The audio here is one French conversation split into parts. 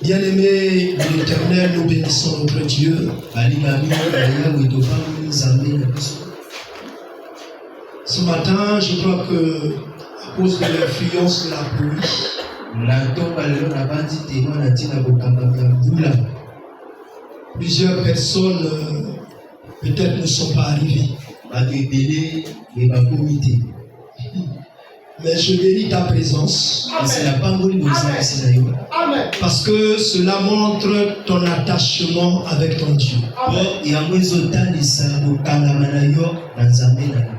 Bien-aimés de l'Éternel, nous bénissons notre Dieu. Ce matin, je crois que, à cause de l'influence de la pluie, plusieurs personnes peut-être ne sont pas arrivées. Mais je bénis ta présence. Amen. Parce que cela montre ton attachement avec ton Dieu.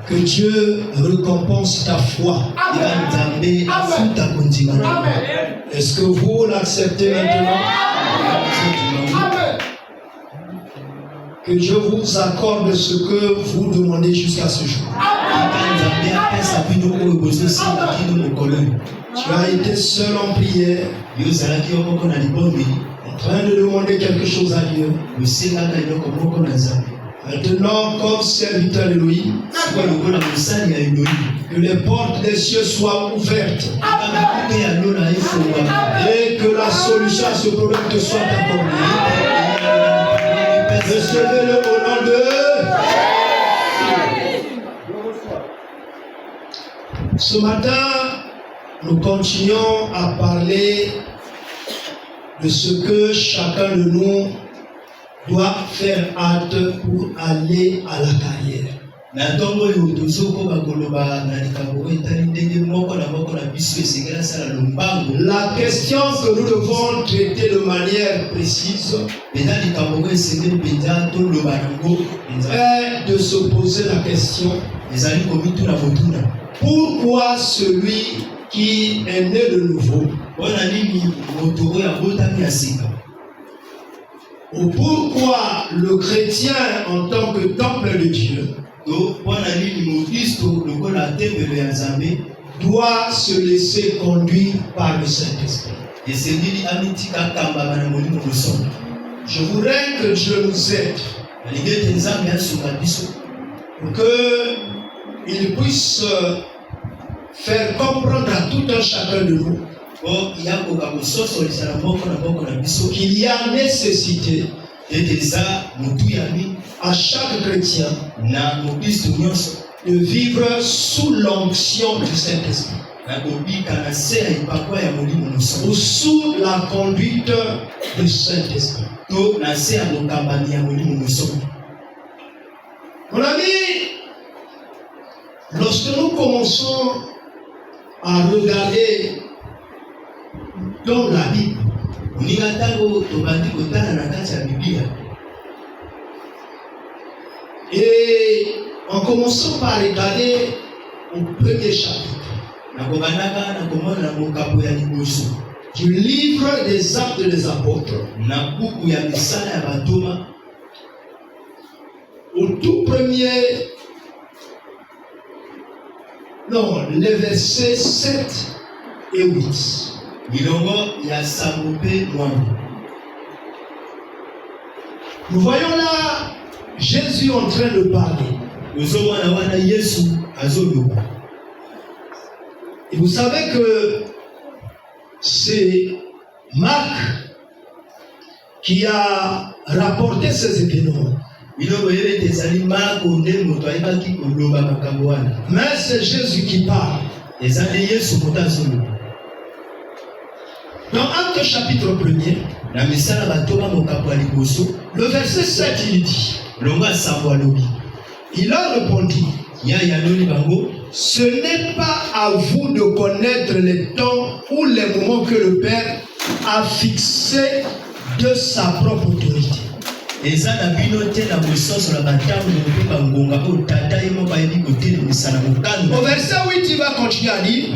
Que Dieu récompense ta foi. Amen. Est-ce que vous l'acceptez maintenant? Amen. Que Dieu vous accorde ce que vous demandez jusqu'à ce jour. Tu as été seul en prière, en train de demander quelque chose à Dieu. Maintenant, comme serviteur de lui, que les portes des cieux soient ouvertes et que la solution à ce problème te soit accordée. Recevez-le au nom de... Ce matin, nous continuons à parler de ce que chacun de nous doit faire hâte pour aller à la carrière. La question que nous devons traiter de manière précise est de se poser la question: pourquoi celui qui est né de nouveau, ou pourquoi le chrétien en tant que temple de Dieu doit se laisser conduire par le Saint-Esprit? Je voudrais que Dieu nous aide pour qu'il puisse faire comprendre à tout un chacun de nous qu'il y a nécessité à chaque chrétien de vivre sous l'onction du Saint-Esprit ou sous la conduite du Saint-Esprit. Mon ami, lorsque nous commençons à regarder dans la Bible, et en commençant par regarder au premier chapitre du livre des Actes des Apôtres, au tout premier, les versets 7 et 8. Nous voyons là Jésus en train de parler. Et vous savez que c'est Marc qui a rapporté ces événements. Mais c'est Jésus qui parle. Dans Acte chapitre 1er, le verset 7, il dit, il a répondu: ce n'est pas à vous de connaître les temps ou les moments que le Père a fixés de sa propre autorité. Au verset 8, il va continuer à dire: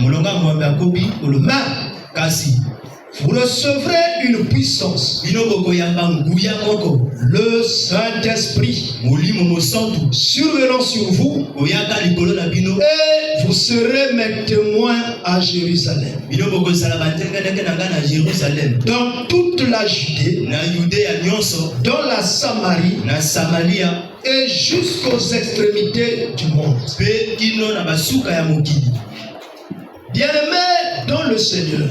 vous recevrez une puissance, le Saint-Esprit survenant sur vous, et vous serez mes témoins à Jérusalem, dans toute la Judée, dans la Samarie, et jusqu'aux extrémités du monde. Bien-aimé dans le Seigneur,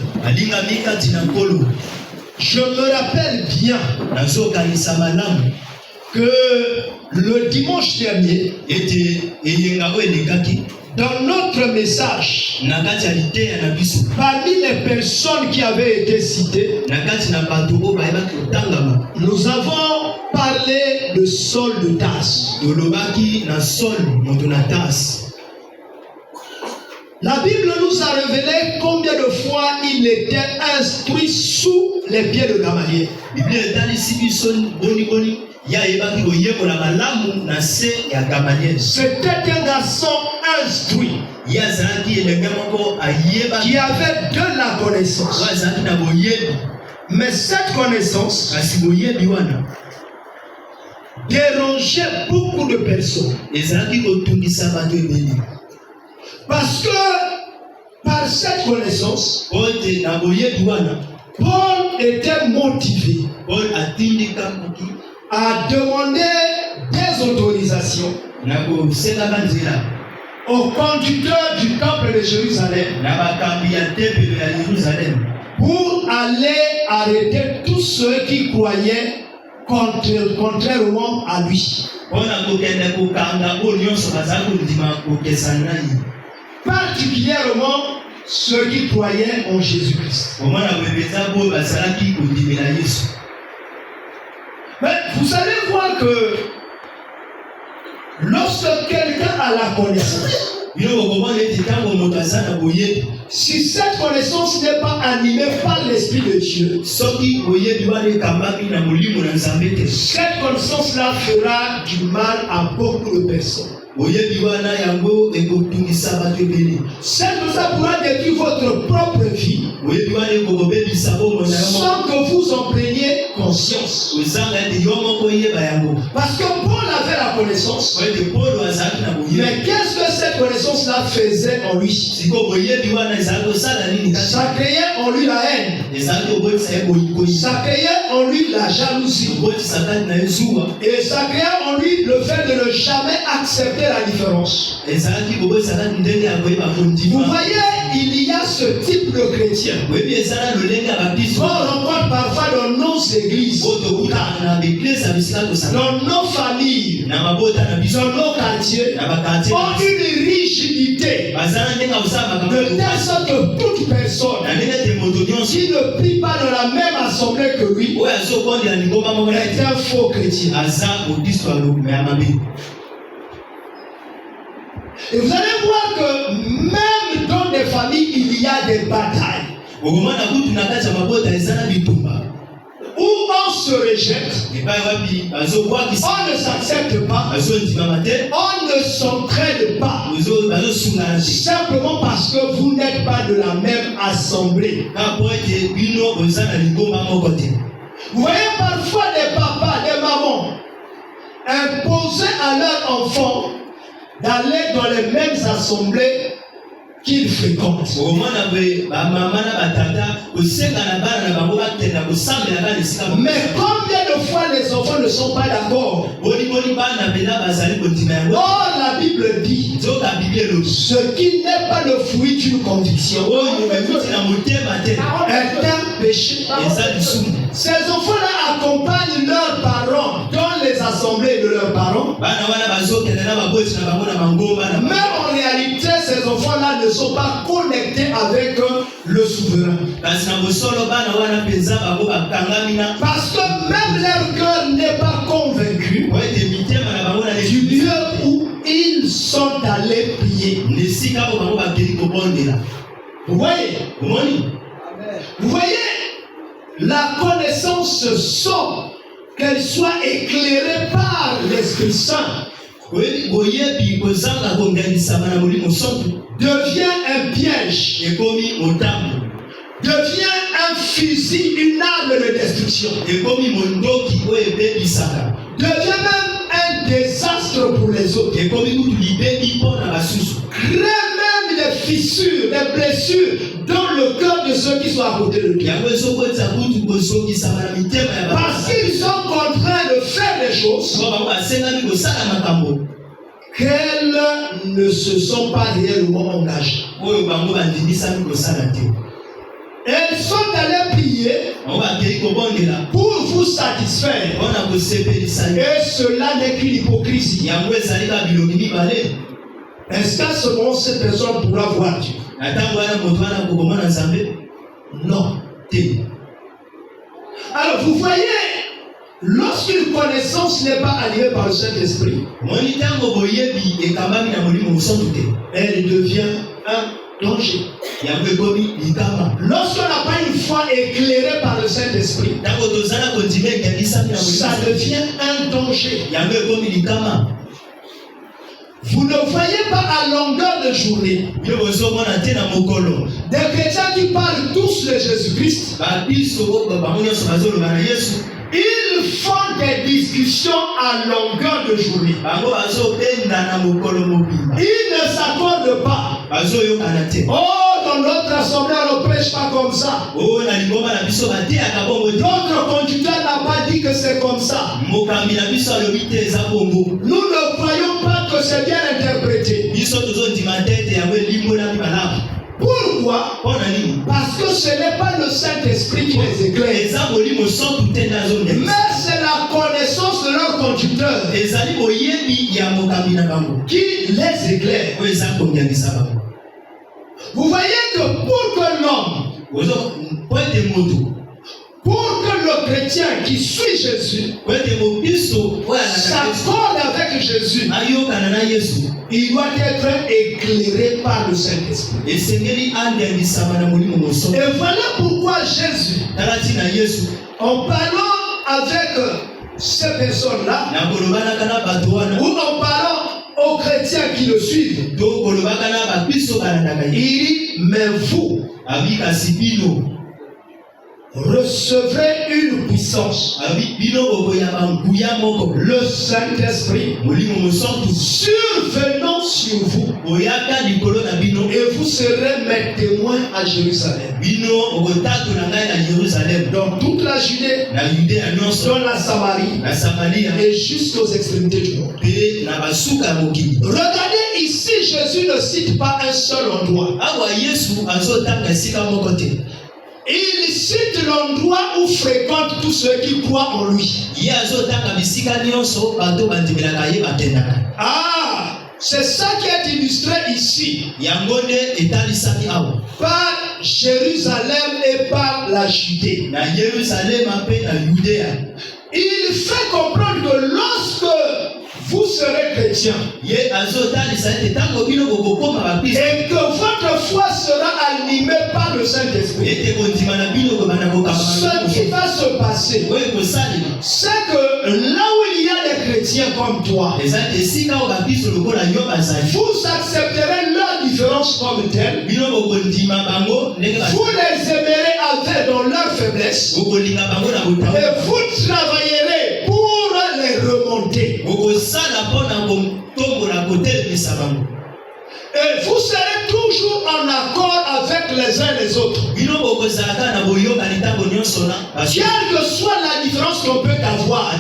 Je me rappelle bien que le dimanche dernier, dans notre message, parmi les personnes qui avaient été citées, nous avons parlé de Saul de Tarse. La Bible nous a révélé combien de fois il était instruit sous les pieds de Gamaliel. C'était un garçon instruit qui avait de la connaissance. Mais cette connaissance dérangeait beaucoup de personnes. Parce que par cette connaissance, Paul était motivé à demander des autorisations au conducteur du temple de Jérusalem pour aller arrêter tous ceux qui croyaient contrairement à lui. Particulièrement ceux qui croyaient en Jésus-Christ. Mais vous allez voir que lorsque quelqu'un a la connaissance, si cette connaissance n'est pas animée par l'Esprit de Dieu, cette connaissance-là fera du mal à beaucoup de personnes. Cette chose pourra détruire votre propre vie sans que vous en preniez conscience. Parce que Paul avait la connaissance. Mais qu'est-ce que cette connaissance-là faisait en lui? Ça créait en lui la haine. Ça créait en lui la jalousie. Et ça créait en lui le fait de ne jamais accepter la différence. Vous voyez, il y a ce type de chrétien qu'on rencontre parfois dans nos églises, dans nos familles, dans nos quartiers, ont une rigidité de telle sorte que toute personne qui ne prie pas dans la même assemblée que lui est un faux chrétien. Et vous allez voir que même dans des familles, il y a des batailles. Où on se rejette, on ne s'accepte pas, on ne s'entraide pas, simplement parce que vous n'êtes pas de la même assemblée. Vous voyez parfois des papas, des mamans imposer à leurs enfants d'aller dans les mêmes assemblées qu'ils fréquentent. Mais combien de fois les enfants ne sont pas d'accord? Or la Bible dit ce qui n'est pas le fruit d'une conviction est un péché. Ces enfants-là accompagnent leurs parents dans les assemblées de leurs parents. Mais en réalité, ces enfants-là ne sont pas connectés avec le souverain. Parce que même leur cœur n'est pas convaincu du lieu où ils sont allés prier. Vous voyez? Vous voyez? La connaissance sans qu'elle soit éclairée par l'Esprit Saint devient un piège, devient un fusil, une arme de destruction, devient même un désastre pour les autres, crée même des fissures, des blessures dans le cœur de ceux qui sont à côté de lui. Parce qu'ils sont contraints de faire des choses qu'elles ne se sont pas réellement engagées. Elles sont allées prier pour vous satisfaire. Et cela n'est qu'une hypocrisie. Est-ce qu'à ce moment, cette personne pourra voir Dieu? Non. Alors vous voyez, lorsqu'une connaissance n'est pas animée par le Saint-Esprit, elle devient un danger. Lorsqu'on n'a pas une foi éclairée par le Saint-Esprit, ça devient un danger. Vous ne voyez pas à longueur de journée des chrétiens qui parlent tous de Jésus-Christ. Ils font des discussions à longueur de journée. Ils ne s'accordent pas. Oh, dans notre assemblée, on ne prêche pas comme ça. Notre conducteur n'a pas dit que c'est comme ça. Nous ne croyons pas que c'est bien interprété. Pourquoi? Parce que ce n'est pas le Saint-Esprit qui les éclaire, mais c'est la connaissance de leur conducteur qui les éclaire. Vous voyez que pour que l'homme, pour que le chrétien qui suit Jésus s'accorde avec Jésus, il doit être éclairé par le Saint-Esprit. Et voilà pourquoi Jésus, en parlant avec ces personnes-là, ou en parlant aux chrétiens qui le suivent, il dit, mais vous, recevrez une puissance, le Saint-Esprit survenant sur vous, et vous serez mes témoins à Jérusalem, dans toute la Judée, dans la Samarie et jusqu'aux extrémités du monde. Regardez ici, Jésus ne cite pas un seul endroit. Il cite l'endroit où fréquentent tous ceux qui croient en lui. Ah, c'est ça qui est illustré ici par Jérusalem et par la Judée. Il fait comprendre que lorsque vous serez chrétien et que votre foi sera animée par le Saint-Esprit, ce qui va se passer, c'est que là où il y a des chrétiens comme toi, vous accepterez leur différence comme telle, vous les aimerez avec dans leur faiblesse, et vous travaillerez pour les remonter. Et vous serez toujours en accord avec les uns les autres. Quelle que soit la différence qu'on peut avoir.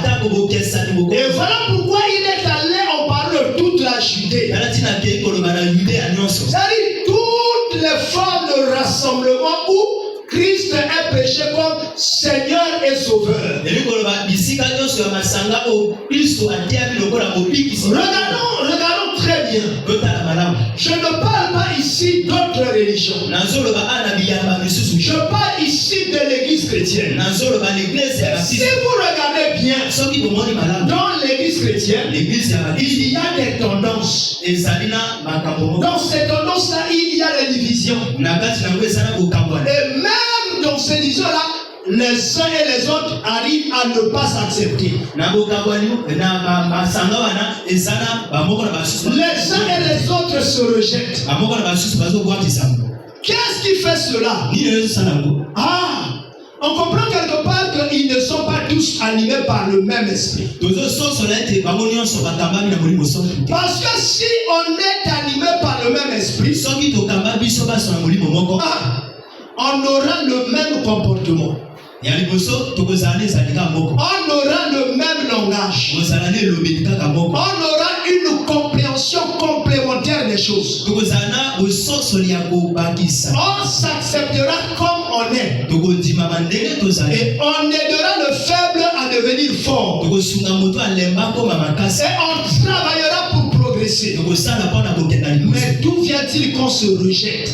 Et voilà pourquoi il est allé en parler de toute la Judée. C'est-à-dire toutes les formes de rassemblement où Christ est prêché comme Seigneur et Sauveur. Regardons très bien. Je ne parle pas ici d'autres religions. Je parle ici de l'église chrétienne. Si vous regardez bien, dans l'église chrétienne, il y a des tendances. Dans ces tendances-là, il y a des divisions. Et même dans ces divisions-là, les uns et les autres arrivent à ne pas s'accepter. Les uns et les autres se rejettent. Qu'est-ce qui fait cela? Ah, on comprend quelque part qu'ils ne sont pas tous animés par le même esprit. Parce que si on est animé par le même esprit, on aura le même comportement. On aura le même langage. On aura une compréhension complémentaire des choses. On s'acceptera comme on est. Et on aidera le faible à devenir fort. Et on travaillera pour progresser. Mais d'où vient-il qu'on se rejette?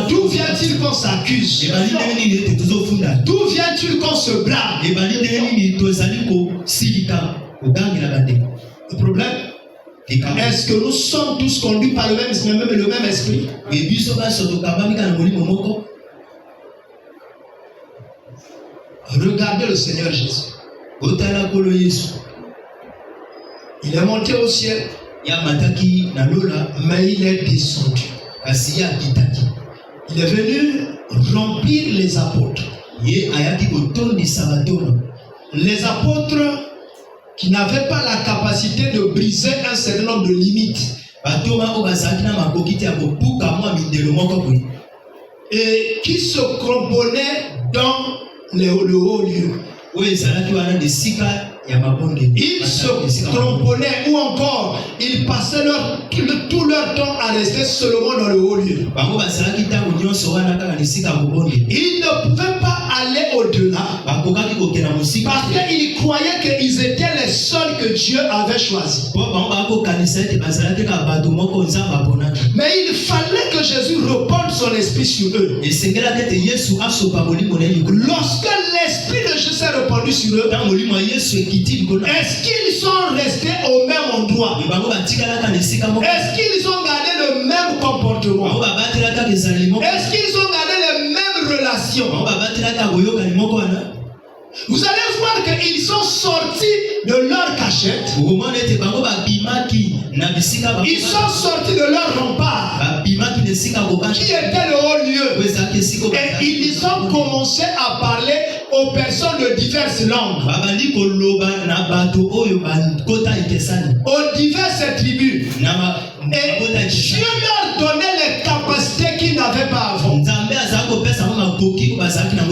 D'où vient-il qu'on s'accuse? D'où vient-il qu'on se blâme? Le problème, est-ce que nous sommes tous conduits par le même esprit? Regardez le Seigneur Jésus. Il est monté au ciel, mais il est descendu. Il est venu remplir les apôtres. Les apôtres qui n'avaient pas la capacité de briser un certain nombre de limites. Et qui se cramponnaient dans le haut lieu. Ils se tromponnaient ou encore ils passaient tout leur temps à rester seulement dans le haut lieu. Ils ne pouvaient pas aller au-delà parce qu'ils croyaient qu'ils étaient les seuls que Dieu avait choisis. Mais il fallait que Jésus repose son esprit sur eux. Lorsque l'esprit de Jésus s'est répandu sur eux, est-ce qu'ils sont restés au même endroit? Est-ce qu'ils ont gardé le même comportement? Est-ce qu'ils ont gardé les mêmes relations? Vous allez voir qu'ils sont sortis de leur cachette. Ils sont sortis de leur rempart qui était le haut lieu. Et ils ont commencé à parler aux personnes de diverses langues, aux diverses tribus. Et Dieu leur donnait les capacités qu'ils n'avaient pas avant.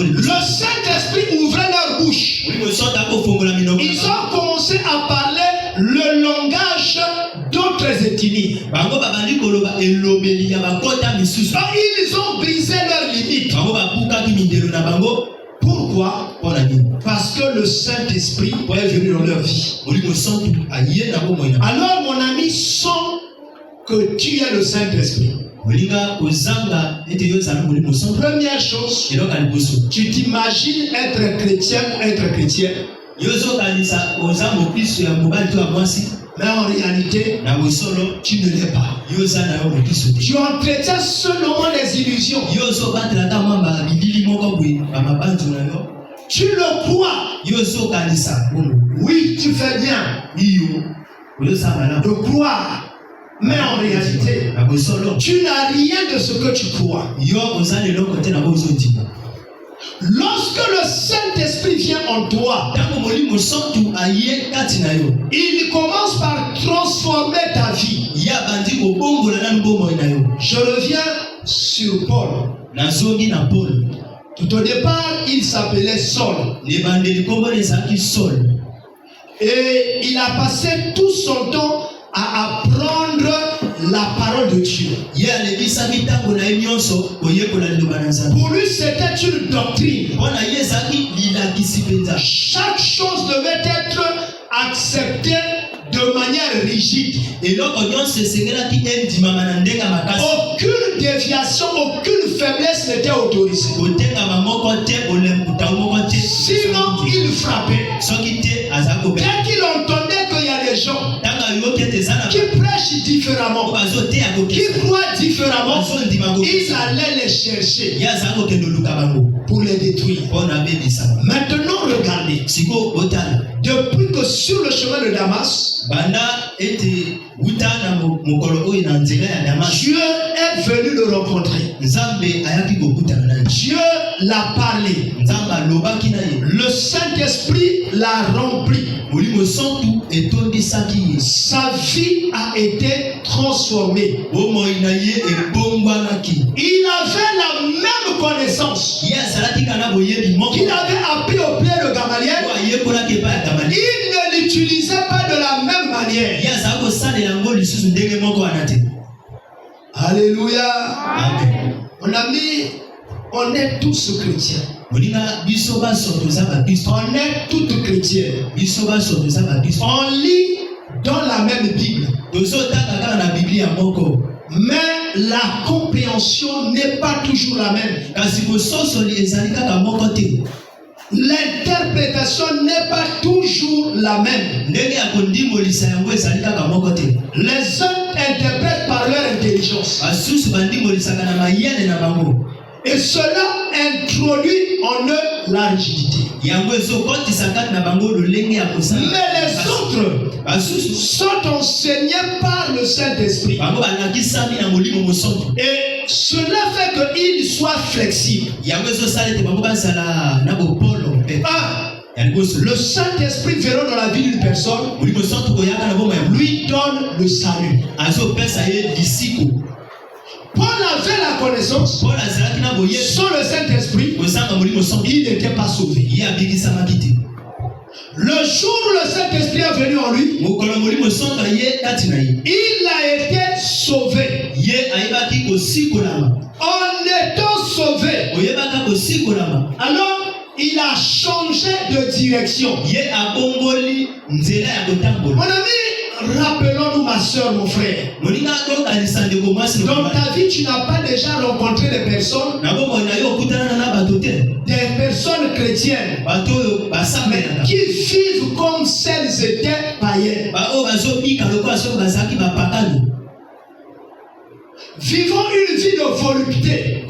Le Saint-Esprit ouvrait leur bouche. Ils ont commencé à parler le langage d'autres ethnies. Ils ont brisé leurs limites. Pourquoi? Parce que le Saint-Esprit est venu dans leur vie. Alors mon ami, sens que tu es le Saint-Esprit. Première chose, tu t'imagines être chrétien ou être chrétienne. Mais en réalité, tu ne l'es pas. Tu entretiens seulement des illusions. Tu le crois. Oui, tu fais bien de croire. Mais en réalité, tu n'as rien de ce que tu crois. Lorsque le Saint-Esprit vient en toi, il commence par transformer ta vie. Je reviens sur Paul. Tout au départ, il s'appelait Saul. Et il a passé tout son temps à apprendre la parole de Dieu. Pour lui, c'était une doctrine. Chaque chose devait être acceptée de manière rigide. Aucune déviation, aucune faiblesse n'était autorisée. Sinon, il frappait. Bien qu'il entendait qu'il y a des gens qui prêchent différemment, qui croient différemment, ils allaient les chercher pour les détruire. Maintenant, regardez. Depuis que sur le chemin de Damas, Dieu est venu le rencontrer. Dieu l'a parlé. Le Saint-Esprit l'a rempli. Sa vie a été transformée. Il avait la même connaissance qu'il avait appris au pied de Gamaliel. Il ne l'utilisait pas de la même manière. manière. Alléluia. Amen. Mon ami, on est tous chrétiens. On est tous chrétiens. On lit dans la même Bible. Mais la compréhension n'est pas toujours la même. L'interprétation n'est pas toujours la même. Les uns interprètent par leur intelligence. Et cela introduit en eux la rigidité. Mais les autres sont enseignés par le Saint-Esprit. Et cela fait qu'ils soient flexibles. Le Saint-Esprit verra dans la vie d'une personne, lui donne le salut. Paul avait la connaissance, sans le Saint-Esprit, il n'était pas sauvé. Le jour où le Saint-Esprit est venu en lui, il a été sauvé. En étant sauvé, alors il a changé de direction. Mon ami, rappelons-nous, ma soeur, mon frère. Dans ta vie, tu n'as pas déjà rencontré des personnes chrétiennes qui vivent comme si elles étaient païennes. Vivons une vie de volupté.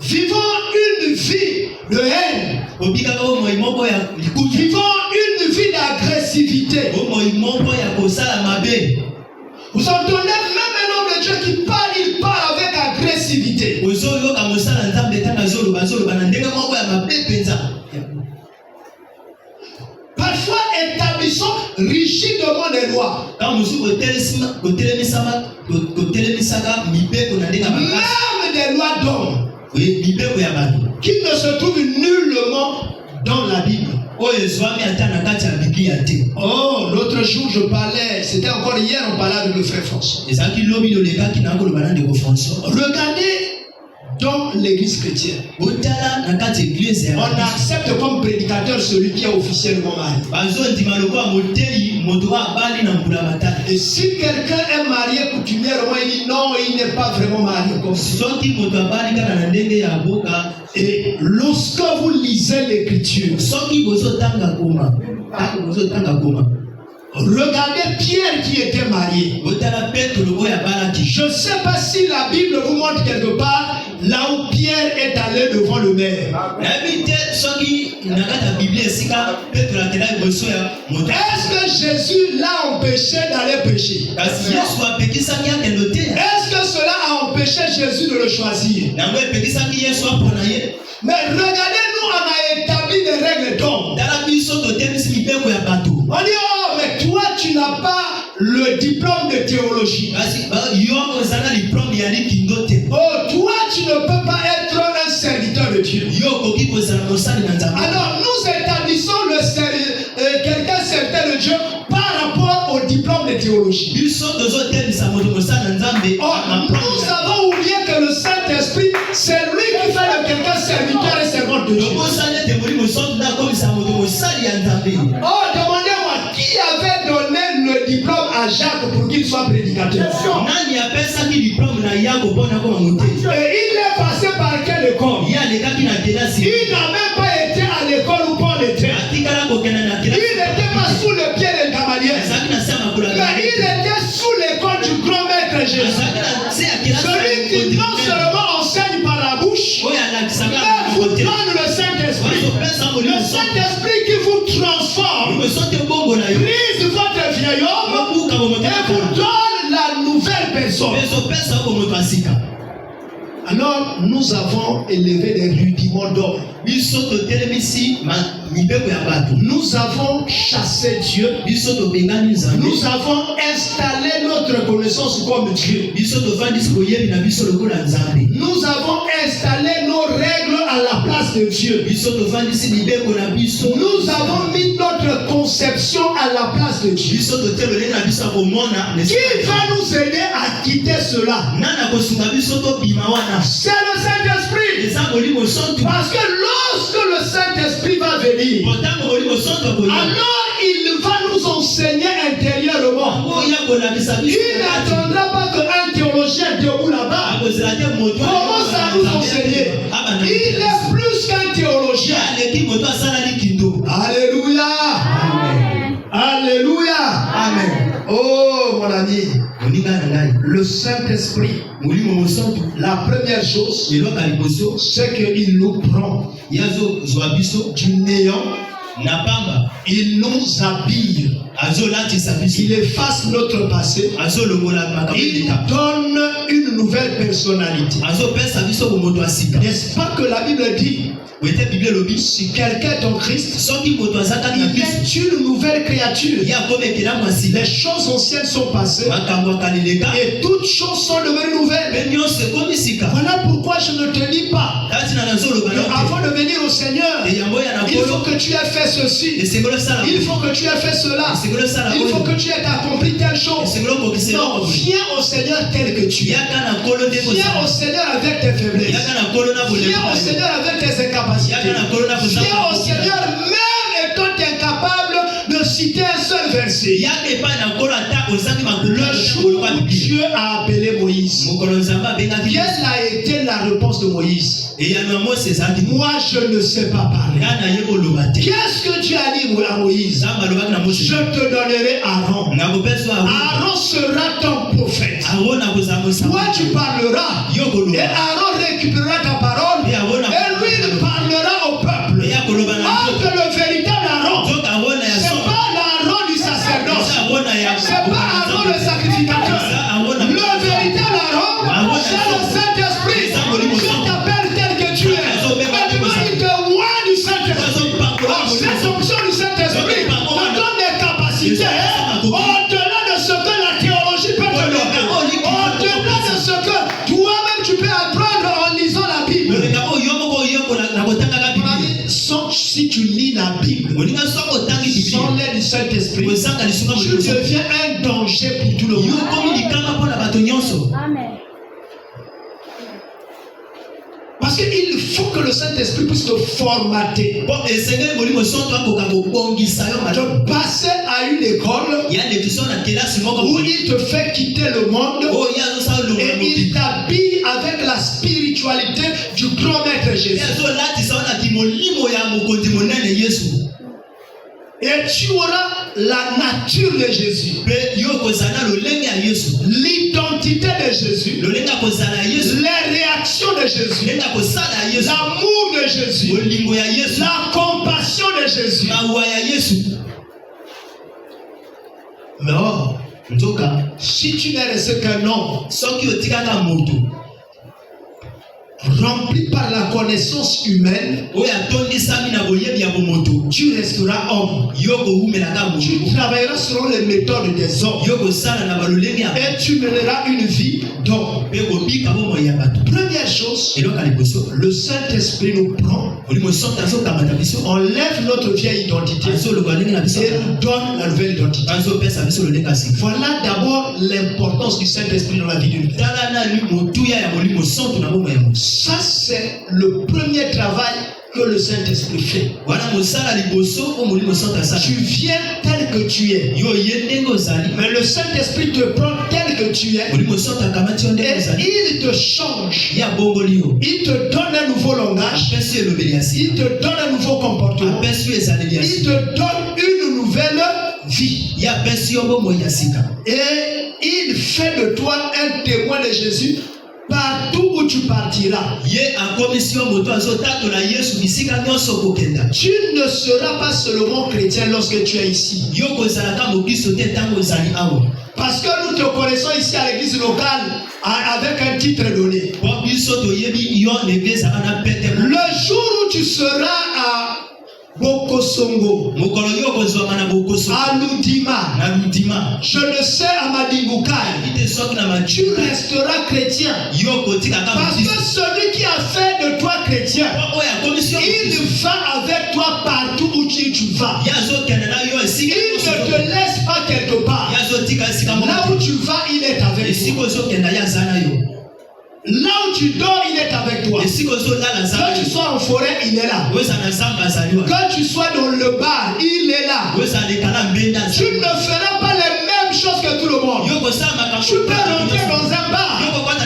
Vivons une vie de haine. Vivons une vie d'agressivité. Vous entendez même un homme de Dieu qui parle, il parle avec agressivité. Parfois établissons rigidement des lois. Même des lois d'hommes qui ne se trouvent nullement dans la Bible. Oh, l'autre jour je parlais, c'était encore hier, on parlait avec le frère François. Regardez dans l'église chrétienne. On accepte comme prédicateur celui qui est officiellement marié. Et si quelqu'un est marié coutumièrement, il dit non, il n'est pas vraiment marié comme ça. Et lorsque vous lisez l'écriture, regardez Pierre qui était marié. Je ne sais pas si la Bible vous montre quelque part là où Pierre est allé devant le maire. Est-ce que Jésus l'a empêché d'aller pécher? Est-ce que cela a empêché Jésus de le choisir? Mais regardez, nous on a établi des règles d'homme. On dit, oh, mais toi tu n'as pas le diplôme de théologie. Oh, toi tu ne peux pas être un serviteur de Dieu. Alors nous établissons quelqu'un serviteur de Dieu par rapport au diplôme de théologie. Oh, nous avons oublié que le Saint-Esprit, c'est lui qui fait de quelqu'un serviteur et servante de Dieu. Oh, demandez-moi, qui avait donné le diplôme à Jacques pour qu'il soit prédicateur? Et il est passé par quelle école? Il n'a même pas été à l'école où Paul était. Il n'était pas sous le pied de Gamaliel. Mais il était sous l'école du grand maître Jésus. Celui qui non seulement enseigne par la bouche, mais vous donne le Saint-Esprit. Le Saint-Esprit qui vous transforme, brise votre vieil homme et vous donne la nouvelle personne. Alors, nous avons élevé des rudiments d'homme. Nous avons chassé Dieu. Nous avons installé notre connaissance comme Dieu. Nous avons installé nos règles à la place de Dieu. Nous avons mis notre conception à la place de Dieu. Qui va nous aider à quitter cela? C'est le Saint-Esprit. Parce que lorsque le Saint-Esprit va venir, alors il va nous enseigner intérieurement. Il n'attendra pas qu'un théologien debout là-bas commence à nous enseigner. Il est plus qu'un théologien. Alléluia. Alléluia. Amen. Oh mon ami, le Saint-Esprit, la première chose, c'est qu'il nous prend du néant. Il nous habille. Il efface notre passé. Il donne une nouvelle personnalité. N'est-ce pas que la Bible dit, si quelqu'un est en Christ, il est une nouvelle créature. Les choses anciennes sont passées et toutes choses sont devenues nouvelles. Voilà pourquoi je ne te dis pas avant de venir au Seigneur, il faut que tu aies fait ceci, il faut que tu aies fait cela, il faut que tu aies accompli telle chose. Non, viens au Seigneur tel que tu es. Viens au Seigneur avec tes faiblesses. Viens au Seigneur avec tes incapacités. Viens au Seigneur même étant incapable de citer un seul verset. Le jour où Dieu a appelé Moïse, quelle a été la réponse de Moïse? Moi je ne sais pas parler. Qu'est-ce que Dieu a dit à Moïse? Je te donnerai Aaron. Aaron sera ton prophète. Toi tu parleras et Aaron récupérera ta parole et lui il parlera au peuple. Or que le véritable Aaron, c'est pas l'Aaron du sacerdoce, c'est pas Aaron le sacrificateur. Le véritable Aaron, c'est le Saint-Esprit. Je t'appelle tel que tu es. Maintenant il te voit du Saint-Esprit. Cette onction du Saint-Esprit te donne des capacités au-delà de ce que la théologie peut te donner, au-delà de ce que toi-même tu peux apprendre en lisant la Bible. Si tu lis la Bible sans l'aide du Saint-Esprit, tu deviens un danger pour tout le monde. Amen. Parce qu'il faut que le Saint-Esprit puisse te formater. De passer à une école où il te fait quitter le monde et il t'habille avec la spiritualité du grand maître Jésus. Et tu auras la nature de Jésus, l'identité de Jésus, les réactions de Jésus, l'amour de Jésus, la compassion de Jésus. Mais or, si tu n'es resté qu'un homme rempli par la connaissance humaine, tu resteras homme. Tu travailleras selon les méthodes des hommes et tu mèneras une vie d'homme. Première chose, le Saint-Esprit nous prend, enlève notre vieille identité et nous donne la nouvelle identité. Voilà d'abord l'importance du Saint-Esprit dans la vie d'une personne. Ça, c'est le premier travail que le Saint-Esprit fait. Tu viens tel que tu es. Mais le Saint-Esprit te prend tel que tu es. Et il te change. Il te donne un nouveau langage. Il te donne un nouveau comportement. Il te donne une nouvelle vie. Et il fait de toi un témoin de Jésus partout où tu partiras. Tu ne seras pas seulement chrétien lorsque tu es ici. Parce que nous te connaissons ici à l'église locale avec un titre donné. Le jour où tu seras à Bokosongo, à Loudima, je le sais à Madingukai, tu resteras chrétien. Parce que celui qui a fait de toi chrétien, il va avec toi partout où tu vas. Il ne te laisse pas quelque part. Là où tu vas, il est avec toi. Là où tu dors, il est avec toi. Quand tu sois en forêt, il est là. Quand tu sois dans le bar, il est là. Tu ne feras pas les mêmes choses que tout le monde. Tu peux rentrer dans un bar,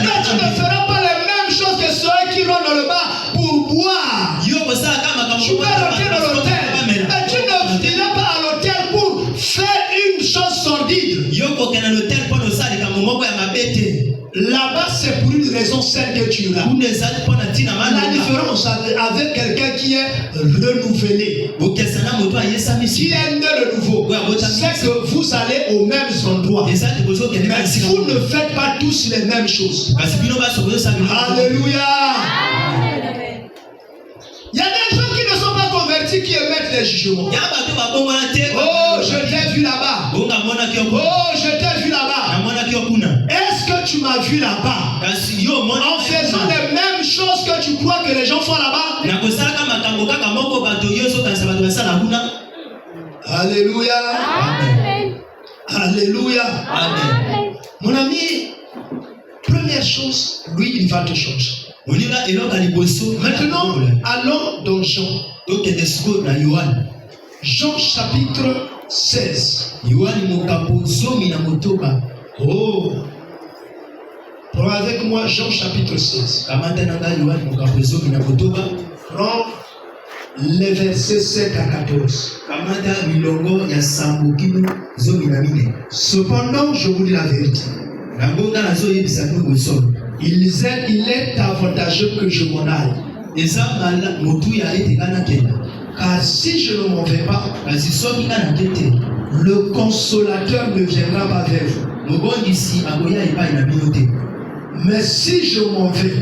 mais tu ne feras pas les mêmes choses que ceux qui rentrent dans le bar pour boire. Tu peux rentrer dans l'hôtel, mais tu ne viendras pas à l'hôtel pour faire une chose sordide. Là-bas, c'est pour une raison celle que tu as. La différence avec quelqu'un qui est renouvelé, qui est né de nouveau, c'est que vous allez aux mêmes endroits. Mais vous ne faites pas tous les mêmes choses. Alléluia. Il y a des gens qui ne sont pas convertis qui émettent les jugements. Oh, je t'ai vu là-bas. Oh, je t'ai vu là-bas. Est-ce que tu m'as vu là-bas? En faisant les mêmes choses que tu crois que les gens font là-bas? Alléluia. Amen. Alléluia. Amen. Mon ami, première chose, lui, il va te changer. Maintenant, allons dans Jean. Jean chapitre 16. Oh, prends avec moi Jean chapitre 16. Prends les versets 7 à 14. Cependant, je vous dis la vérité. Il est avantageux que je m'en aille. Car si je ne m'en vais pas, le consolateur ne viendra pas vers vous. Mais si je m'en vais,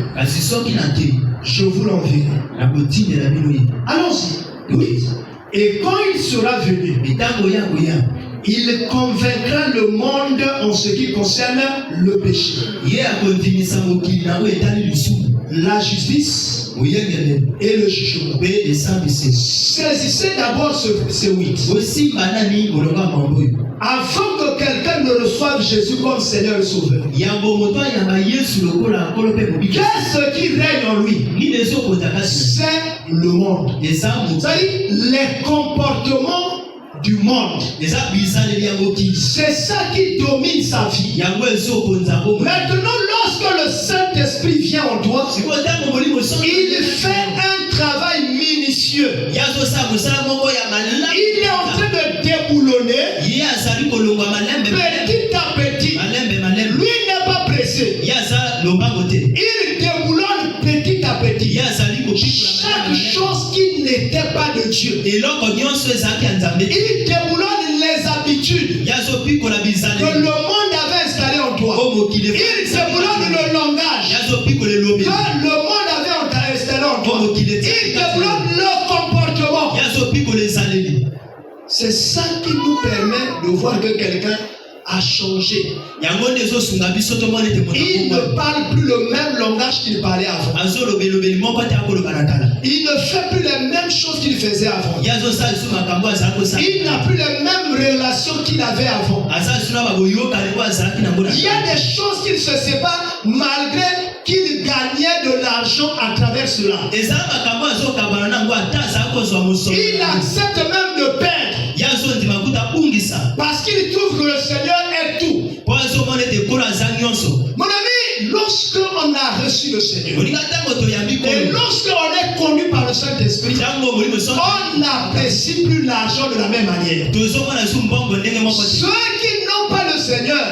je vous l'enverrai. Allons-y. Oui. Et quand il sera venu, il convaincra le monde en ce qui concerne le péché, la justice et le jugement. Saisissez d'abord ce 8. Avant que quelqu'un ne reçoive Jésus comme Seigneur et Sauveur, qu'est-ce qui règne en lui? C'est le monde. C'est-à-dire les comportements du monde. C'est ça qui domine sa vie. Maintenant, lorsque le Saint-Esprit vient en toi, il fait un travail minutieux. Il est en train de déboulonner petit à petit. Lui n'est pas pressé. Il déboulonne petit à petit. Chaque chose qui n'était pas de Dieu. Il déboulonne les habitudes que le monde avait installées en toi. Il déboulonne le langage que le monde avait installé en toi. Il déboulonne le comportement. C'est ça qui nous permet de voir que quelqu'un a changé. Il ne parle plus le même langage qu'il parlait avant. Il ne fait plus les mêmes choses qu'il faisait avant. Il n'a plus les mêmes relations qu'il avait avant. Il y a des choses qu'il se sépare malgré qu'il gagnait de l'argent à travers cela. Il accepte même de perdre parce qu'il trouve que le Seigneur est tout. Mon ami, lorsque on a reçu le Seigneur et lorsque on est conduit par le Saint-Esprit, on n'apprécie plus l'argent de la même manière. Ceux qui n'ont pas le Seigneur,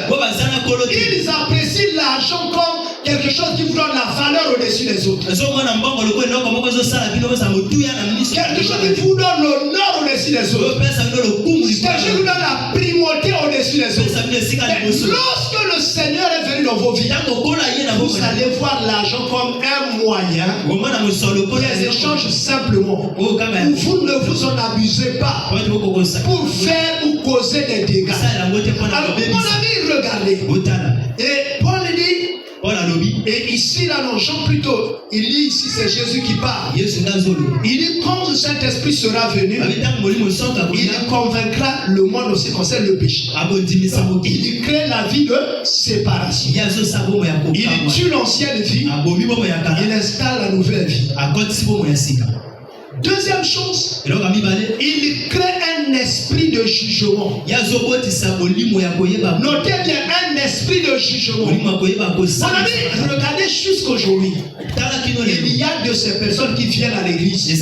ils apprécient l'argent comme quelque chose qui vous donne la valeur au-dessus des autres. Quelque chose qui vous donne l'honneur au-dessus des autres. Quelque chose qui vous donne la primauté au-dessus des les autres. Mais lorsque le Seigneur est venu dans vos vies, vous allez voir l'argent comme un moyen qui échange simplement. Vous ne vous en abusez pas pour faire ou causer des dégâts. Alors, mon ami, regardez. Et Paul dit, et ici, là, dans Jean plutôt, il dit ici, c'est Jésus qui parle. Il dit, quand le Saint-Esprit sera venu, il convaincra le monde aussi concerne le péché. Il crée la vie de séparation. Il tue l'ancienne vie, il installe la nouvelle vie. Deuxième chose, il crée un esprit de jugement. Notez bien, un esprit de jugement. Mon ami, regardez jusqu'aujourd'hui. Il y a de ces personnes qui viennent à l'église qui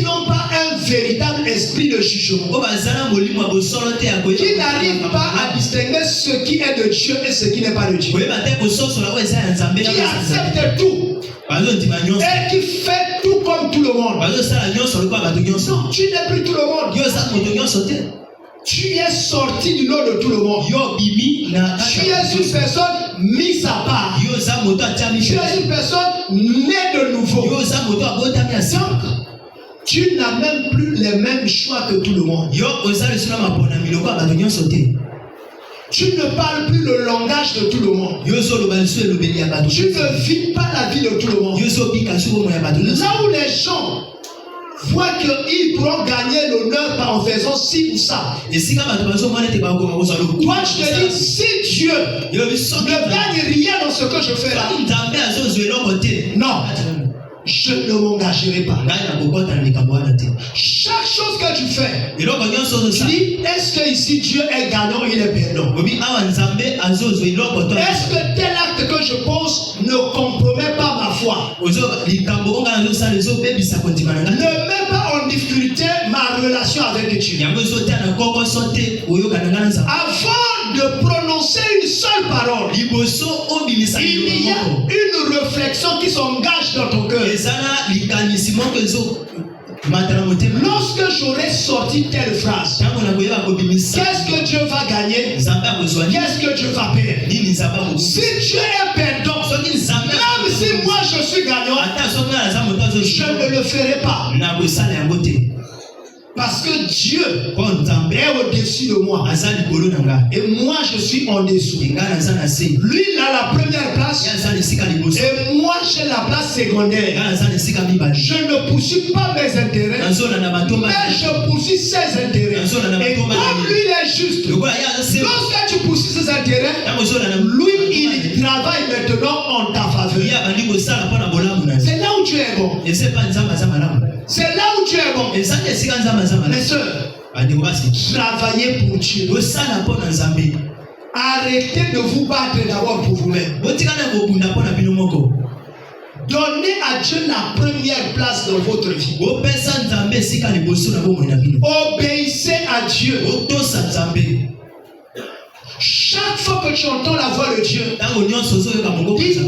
n'ont pas un véritable esprit de jugement, qui n'arrivent pas à distinguer ce qui est de Dieu et ce qui n'est pas de Dieu, qui acceptent tout et qui fait tout comme tout le monde. Non, tu n'es plus tout le monde. Tu es sorti du lot de tout le monde. Tu es une personne mise à part. Tu es une personne née de nouveau. Donc, tu n'as même plus les mêmes choix que tout le monde. Tu ne parles plus le langage de tout le monde. Tu ne vis pas la vie de tout le monde. Là où les gens voient qu'ils pourront gagner l'honneur en faisant ci ou ça. Toi, je te dis, si Dieu ne gagne rien dans ce que je fais là, non, je ne m'engagerai pas. Chaque chose que tu fais, tu dis, est-ce que ici Dieu est gagnant, il est perdant? Est-ce que tel acte que je pose ne compromet pas ma foi? Ne mets pas en difficulté ma relation avec Dieu. Avant de prononcer une seule parole, il y a une réflexion qui s'engage dans ton cœur. Lorsque j'aurai sorti telle phrase, qu'est-ce que Dieu va gagner? Qu'est-ce que Dieu va perdre? Si Dieu est perdant, même si moi je suis gagnant, je ne le ferai pas. Parce que Dieu est au-dessus de moi. Et moi je suis en dessous. Lui il a la première place. Et moi j'ai la place secondaire. Je ne poursuis pas mes intérêts, mais je poursuis ses intérêts. Et comme lui il est juste, lorsque tu poursuis ses intérêts, lui il travaille maintenant en ta faveur. C'est là où tu es bon. C'est là où tu es bon. Mes soeurs, travaillez pour Dieu. Arrêtez de vous battre d'abord pour vous-même. Donnez à Dieu la première place dans votre vie. Obéissez à Dieu. Chaque fois que tu entends la voix de Dieu,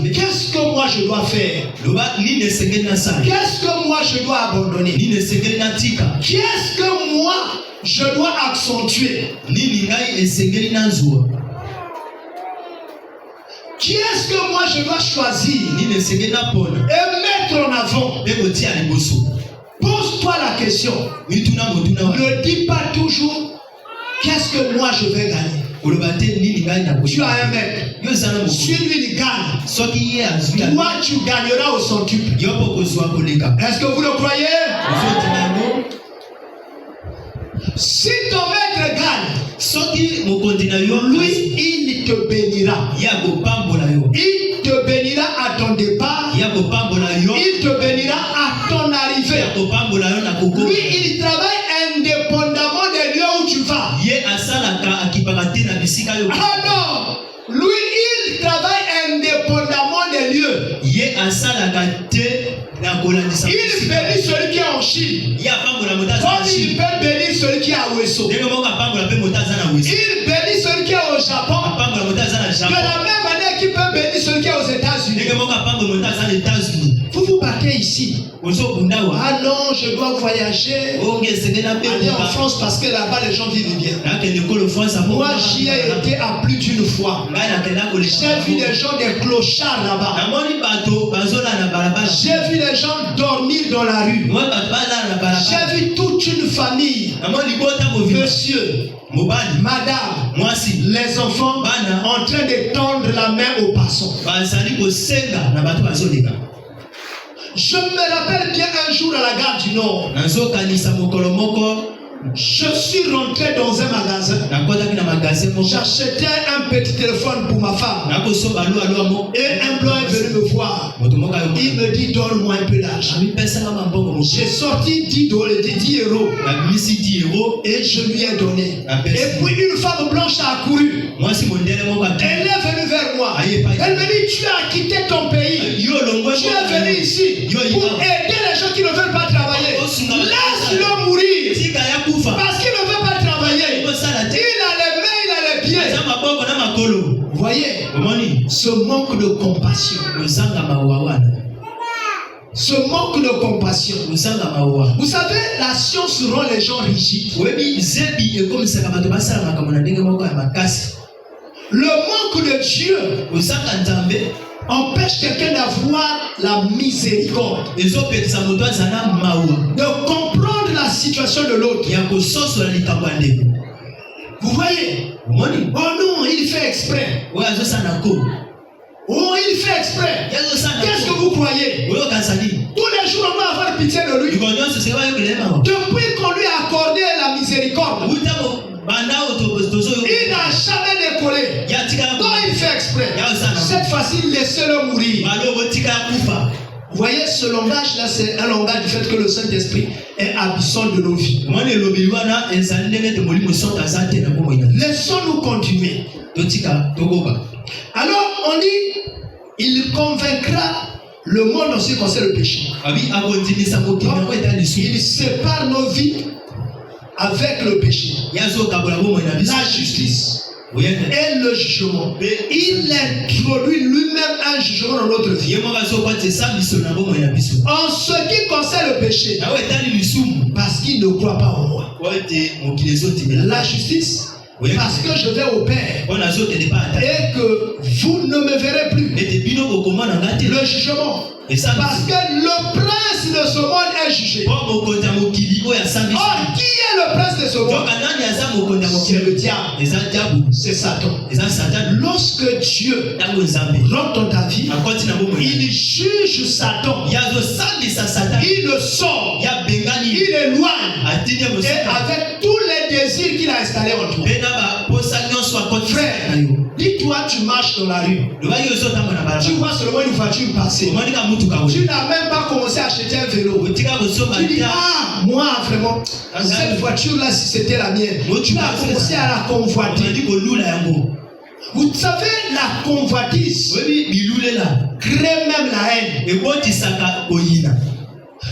dis, qu'est-ce que moi je dois faire? Qu'est-ce que moi je dois abandonner? Qu'est-ce que moi je dois accentuer? Qui est-ce que moi je dois choisir et mettre en avant? Pose-toi la question. Ne dis pas toujours qu'est-ce que moi je vais gagner. Tu as un mec, si lui il gagne, toi tu gagneras au centuple. Est-ce que vous le croyez? Si ton maître gagne, lui il te bénira. Il te bénira à ton départ. Il te bénira à ton arrivée. Lui il travaille indépendamment des lieux où tu vas. Alors, lui il travaille indépendamment des lieux. Il bénit celui qui est en Chine, comme il peut bénir celui qui est à Ouesso. Il bénit celui qui est au Japon, de la même manière qu'il peut bénir celui qui est aux États-Unis. Vous vous battez ici. Ah non, non, je dois voyager, aller en France parce que là-bas les gens vivent bien. Moi, j'y ai été à plus d'une fois. J'ai vu des gens, des clochards là-bas. J'ai vu les gens dormir dans la rue. J'ai vu toute une famille. Monsieur, madame, les enfants en train de tendre la main aux passants. Je me rappelle bien un jour à la gare du Nord. Je suis rentré dans un magasin. J'achetais un petit téléphone pour ma femme. Et un blanc est venu me voir. Il me dit donne-moi un peu d'argent. J'ai sorti 10 euros. Et je lui ai donné. Et puis une femme blanche a accouru. Elle est venue vers moi. Elle me dit tu as quitté ton pays. Tu es venu ici pour aider les gens qui ne veulent pas travailler. Laisse-le mourir. Parce qu'il ne veut pas travailler. Il a les mains, il a les pieds. Vous voyez, ce manque de compassion. Ce manque de compassion. Vous savez, la science rend les gens rigides. Le manque de Dieu empêche quelqu'un d'avoir la miséricorde, de comprendre la situation de l'autre. Vous voyez? Oh non, il fait exprès. Oh, il fait exprès. Qu'est-ce que vous croyez? Tous les jours, on doit avoir pitié de lui. Depuis qu'on lui a accordé la miséricorde, il n'a jamais décollé. Donc il fait exprès. Cette fois-ci, laissez-le mourir. Vous voyez, ce langage-là, c'est un langage du fait que le Saint-Esprit est abyssant de nos vies. Laissons-nous continuer. Alors, on dit, il convaincra le monde en ce qui concerne le péché. Il sépare nos vies avec le péché, la justice et le jugement. Il introduit lui-même un jugement dans notre vie. En ce qui concerne le péché, parce qu'il ne croit pas en moi. La justice, parce que je vais au Père et que vous ne me verrez plus. Le jugement, parce que le prince de ce monde est jugé. Or, qui est le prince de ce monde? C'est le diable. C'est Satan. Lorsque Dieu rentre dans ta vie, il juge Satan. Il le sort. Il éloigne. Et avec tous les désirs qu'il a installés en toi. Frère, dis-toi, tu marches dans la rue. Tu vois seulement une voiture passer. Tu n'as même pas commencé à acheter un vélo. Tu dis, ah, moi vraiment, cette voiture-là, si c'était la mienne, tu as commencé à la convoiter. Vous savez, la convoitise crée même la haine.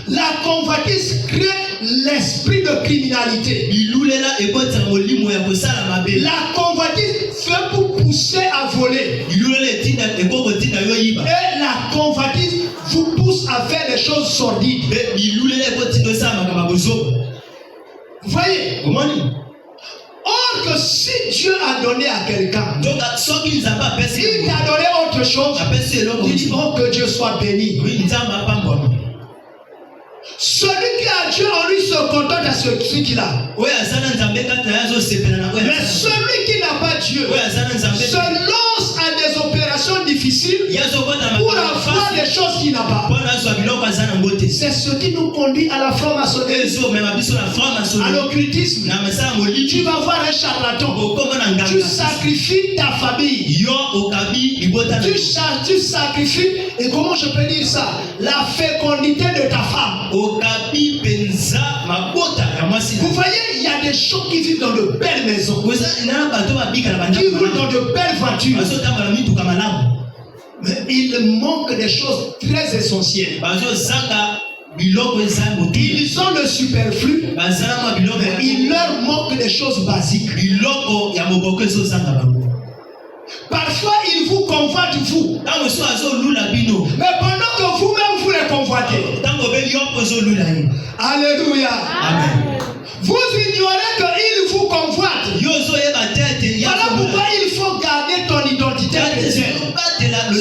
La convoitise crée l'esprit de criminalité. La convoitise fait pour pousser à voler. Et la convoitise vous pousse à faire des choses sordides. Vous voyez? Or que si Dieu a donné à quelqu'un, il t'a donné autre chose. Il dit, oh, que Dieu soit béni. Celui qui a Dieu en lui se contente à ce qu'il a. Mais celui qui n'a pas Dieu se lance à des opérations difficiles pour avoir des choses qu'il n'a pas. C'est ce qui nous conduit à la franc-maçonnerie, à l'occultisme. Tu vas voir un charlatan. Tu sacrifies ta famille. Tu sacrifies, et comment je peux dire ça, la fécondité de ta femme. Vous voyez, il y a des gens qui vivent dans de belles maisons, qui roulent dans de belles voitures, mais il manque des choses très essentielles. Ils ont le superflu, mais il leur manque des choses basiques. Parfois, ils vous convoitent, vous. Mais pendant que vous-même vous les convoitez, convoiter. Alléluia. Amen. Vous ignorez qu'il vous convoite. Voilà pourquoi il faut garder ton identité chrétienne.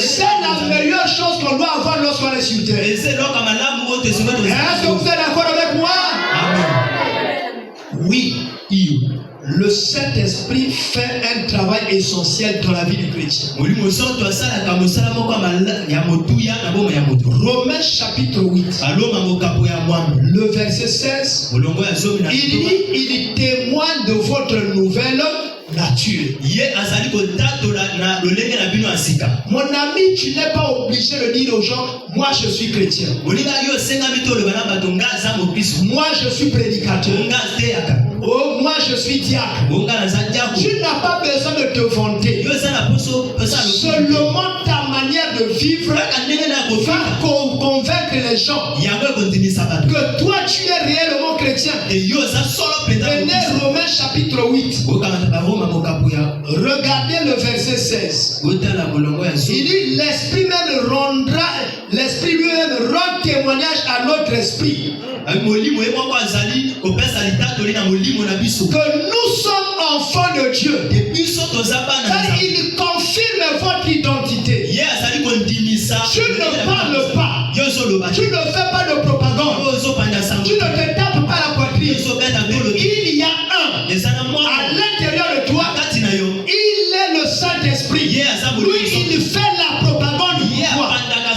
C'est la meilleure chose qu'on doit avoir lorsqu'on est sur terre. Est-ce que vous êtes d'accord avec moi? Amen. Oui. Le Saint-Esprit fait un travail essentiel dans la vie du chrétien. Romains chapitre 8, le verset 16, il dit, il témoigne de votre nouvelle nature. Mon ami, tu n'es pas obligé de dire aux gens, moi je suis chrétien. Moi je suis prédicateur. Oh, moi je suis diacre. Tu n'as pas besoin de te vanter. Seulement ta manière de vivre va convaincre les gens que toi tu es réellement chrétien. Venez Romains chapitre 8. Regardez le verset 16. Il dit l'esprit même l'esprit lui-même rend témoignage à notre esprit que nous sommes enfants de Dieu. Car il confirme votre identité. Tu ne parles pas. Tu ne fais pas de propagande. Tu ne te tapes pas la poitrine. Il y a un à l'intérieur de toi. Il est le Saint-Esprit. Lui, il fait la propagande pour toi.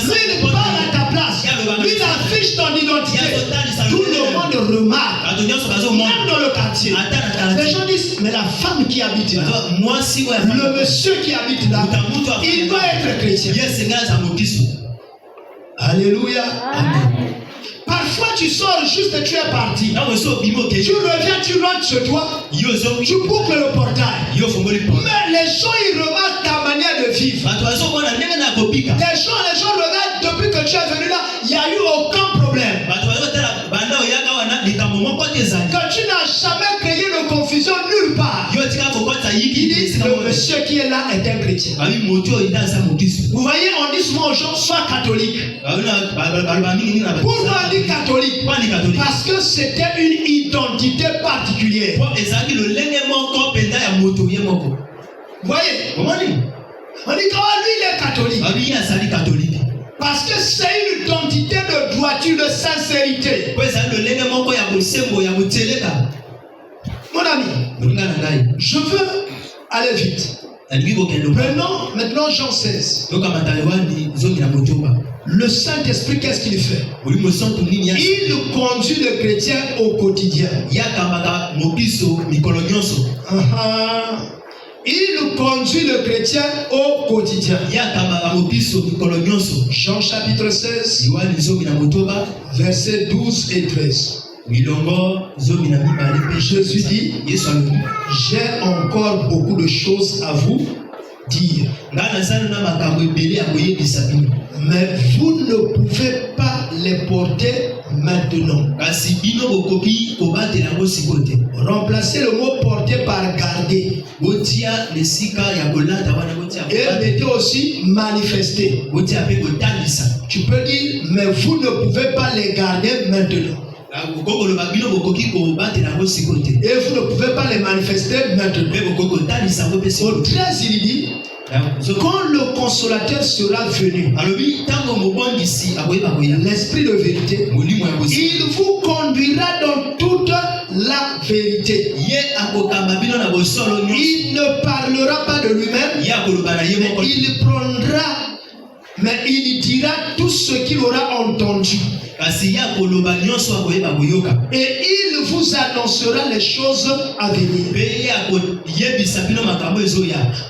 Lui, il parle à ta place. Lui, il affiche ton identité. Tout le monde remarque. Même dans le quartier. Les gens disent, mais la femme qui habite là, le monsieur qui habite là, il doit être chrétien. Alléluia. Amen. Parfois tu sors juste et tu es parti. Tu reviens, tu rentres chez toi. Tu boucles le portail. Mais les gens ils remarquent ta manière de vivre. Les gens regardent depuis que tu es venu là, il n'y a eu aucun problème. Que tu n'as jamais créé de confusion nulle part. Il dit le monsieur qui est là est un chrétien. Vous voyez, on dit souvent aux gens sois catholique. Pourquoi on dit catholique? Parce que c'était une identité particulière. Vous voyez? On dit comment lui il est catholique. Parce que c'est une identité de droiture, de sincérité. Mon ami, je veux aller vite. Prenons maintenant Jean 16. Le Saint-Esprit, qu'est-ce qu'il fait? Il conduit le chrétien au quotidien. Il conduit le chrétien au quotidien. Jean chapitre 16, versets 12 et 13. Jésus dit, j'ai encore beaucoup de choses à vous dire. Mais vous ne pouvez pas les porter maintenant. Remplacez le mot porter par garder. Et mettez aussi manifester. Tu peux dire, mais vous ne pouvez pas les garder maintenant. Et vous ne pouvez pas les manifester maintenant. Au 13, il dit, quand le consolateur sera venu, l'esprit de vérité, il vous conduira dans toute la vérité. Il ne parlera pas de lui-même, mais il prendra, mais il dira tout ce qu'il aura entendu. Et il vous annoncera les choses à venir.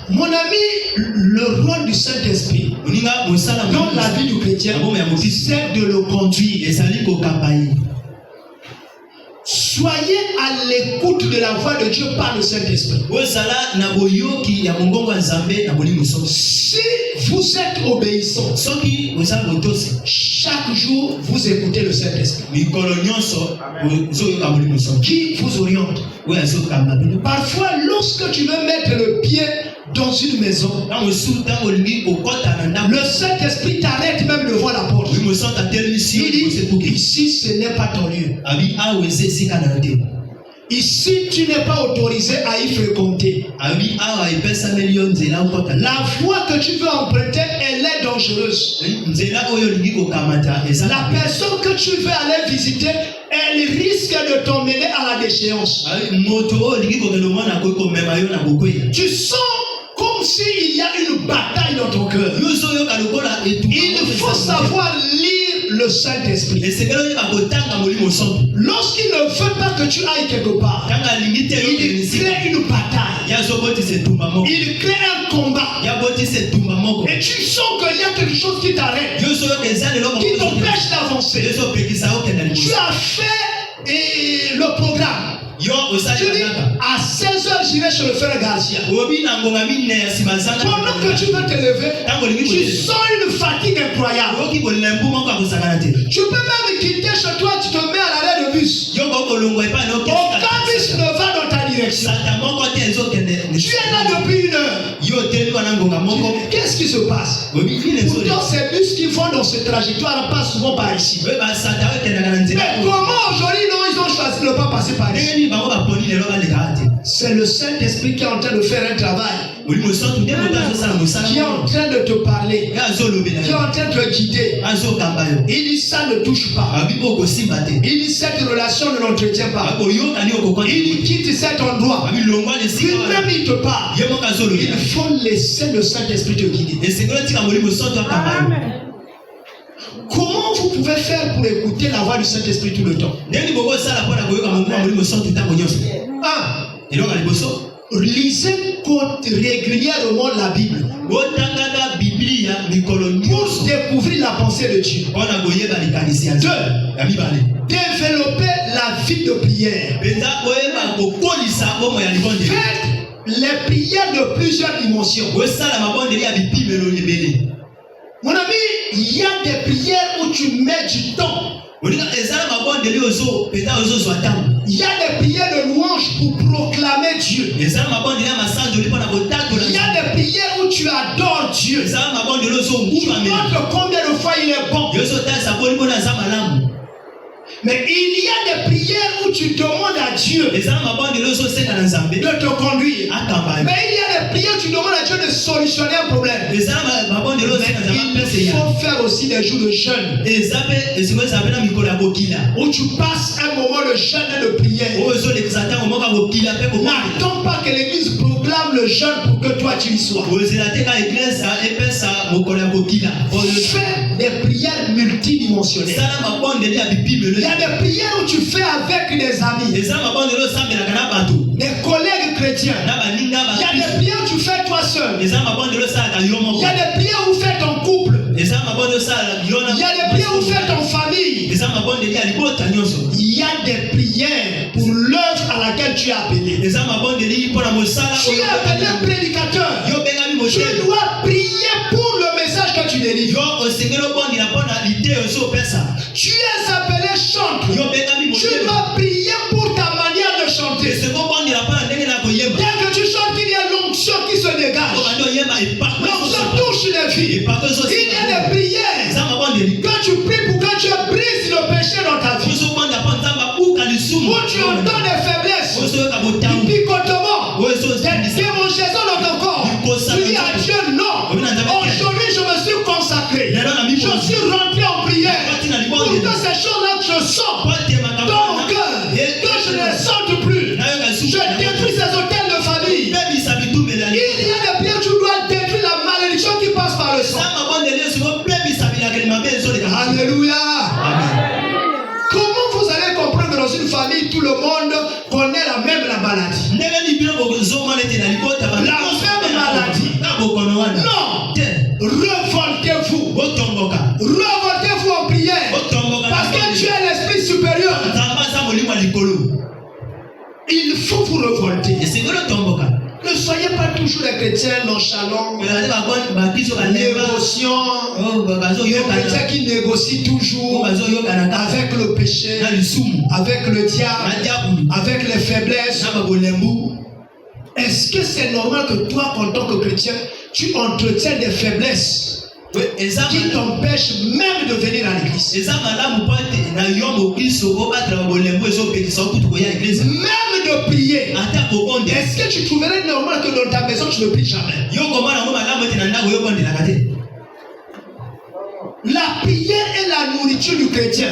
Mon ami, le rôle du Saint-Esprit dans la vie du chrétien, c'est de le conduire. Soyez à l'écoute de la voix de Dieu par le Saint-Esprit. Si vous êtes obéissant, chaque jour vous écoutez le Saint-Esprit qui vous oriente. Parfois, lorsque tu veux mettre le pied dans une maison, le Saint-Esprit t'arrête même devant la porte. Il dit, ici ce n'est pas ton lieu. Ici tu n'es pas autorisé à y fréquenter. La voie que tu veux emprunter, elle est dangereuse. La personne que tu veux aller visiter, elle risque de t'emmener à la déchéance. Tu sens comme s'il y a une bataille dans ton cœur. Il faut savoir lire le Saint-Esprit. Lorsqu'il ne veut pas que tu ailles quelque part, il crée une bataille. Il crée un combat. Et tu sens qu'il y a quelque chose qui t'arrête, qui t'empêche d'avancer. Tu as fait le programme. Tu dis, à 16h, j'irai chez le frère Garcia. Pendant que tu veux te lever, tu sens une fatigue incroyable. Tu peux même quitter chez toi, tu te mets à l'arrêt de bus. Aucun bus ne va dans ta direction. Tu es là depuis une heure. Qu'est-ce qui se passe? Pourtant, ces bus qui vont dans cette trajectoire passent souvent par ici. Mais comment aujourd'hui, non, ils ont choisi de ne pas passer par ici? C'est le Saint-Esprit qui est en train de faire un travail, qui est en train de te parler, qui est en train de te guider. Il dit ça ne touche pas. Il dit cette relation ne l'entretient pas. Il dit quitte cet endroit. Lui-même il te parle. Il faut laisser le Saint-Esprit te guider. Comment vous pouvez faire pour écouter la voix du Saint-Esprit tout le temps? Lisez régulièrement la Bible pour découvrir la pensée de Dieu. 2. Développer la vie de prière. Faites les prières de plusieurs dimensions. Mon ami, il y a des prières où tu mets du temps. Il y a des prières de louange pour proclamer Dieu. Il y a des prières où tu adores Dieu. Tu montres combien de fois il est bon. Mais il y a des prières où tu demandes à Dieu de te conduire. Mais il y a des prières où tu demandes à Dieu de solutionner un problème. Mais il faut faire aussi des jours de jeûne où tu passes un moment de jeûne et de prière. N'attends pas que l'église proclame le jeûne pour que toi tu y sois. Fais des prières multidimensionnelles. Il y a des prières où tu fais avec des amis, des collègues chrétiens. Il y a des prières où tu fais toi seul. Il y a des prières où tu fais ton couple. Il y a des prières où tu fais ton famille. Il y a des prières pour l'œuvre à laquelle tu es appelé. Tu es appelé prédicateur. Tu dois prier pour le message que tu délivres. Tu es appelé chanteur. Tu dois prier pour ta manière de chanter. Dès que tu chantes, il y a l'onction qui se dégage. L'onction touche les vies. Il y a des prières que tu pries pour que Dieu brise le péché dans ta vie. Où tu entends des faiblesses, du picotement, des démangeaisons dans ton corps. Tu dis à Dieu non. Aujourd'hui je me suis consacré. Je suis rentré en prière. Pour que ces choses-là que je sens dans mon cœur, que je ne les sente plus. Je détruis ces hôtels de famille. Il y a des prières où tu dois détruire la malédiction qui passe par le sang. Alléluia. Comment vous allez comprendre que dans une famille tout le monde connaît la même maladie? La même maladie. Non. Revoltez-vous. Revoltez-vous en prière. Parce que Dieu est l'esprit supérieur. Il faut vous révolter. Ne soyez pas toujours des chrétiens nonchalants, négociants, des chrétiens qui négocient toujours avec le péché, avec le diable, avec les faiblesses. est-ce que c'est normal que toi, en tant que chrétien, tu entretiens des faiblesses qui t'empêchent même de venir à l'église? Même de prier. Est-ce que tu trouverais normal que dans ta maison, tu ne pries jamais? La prière est la nourriture du chrétien.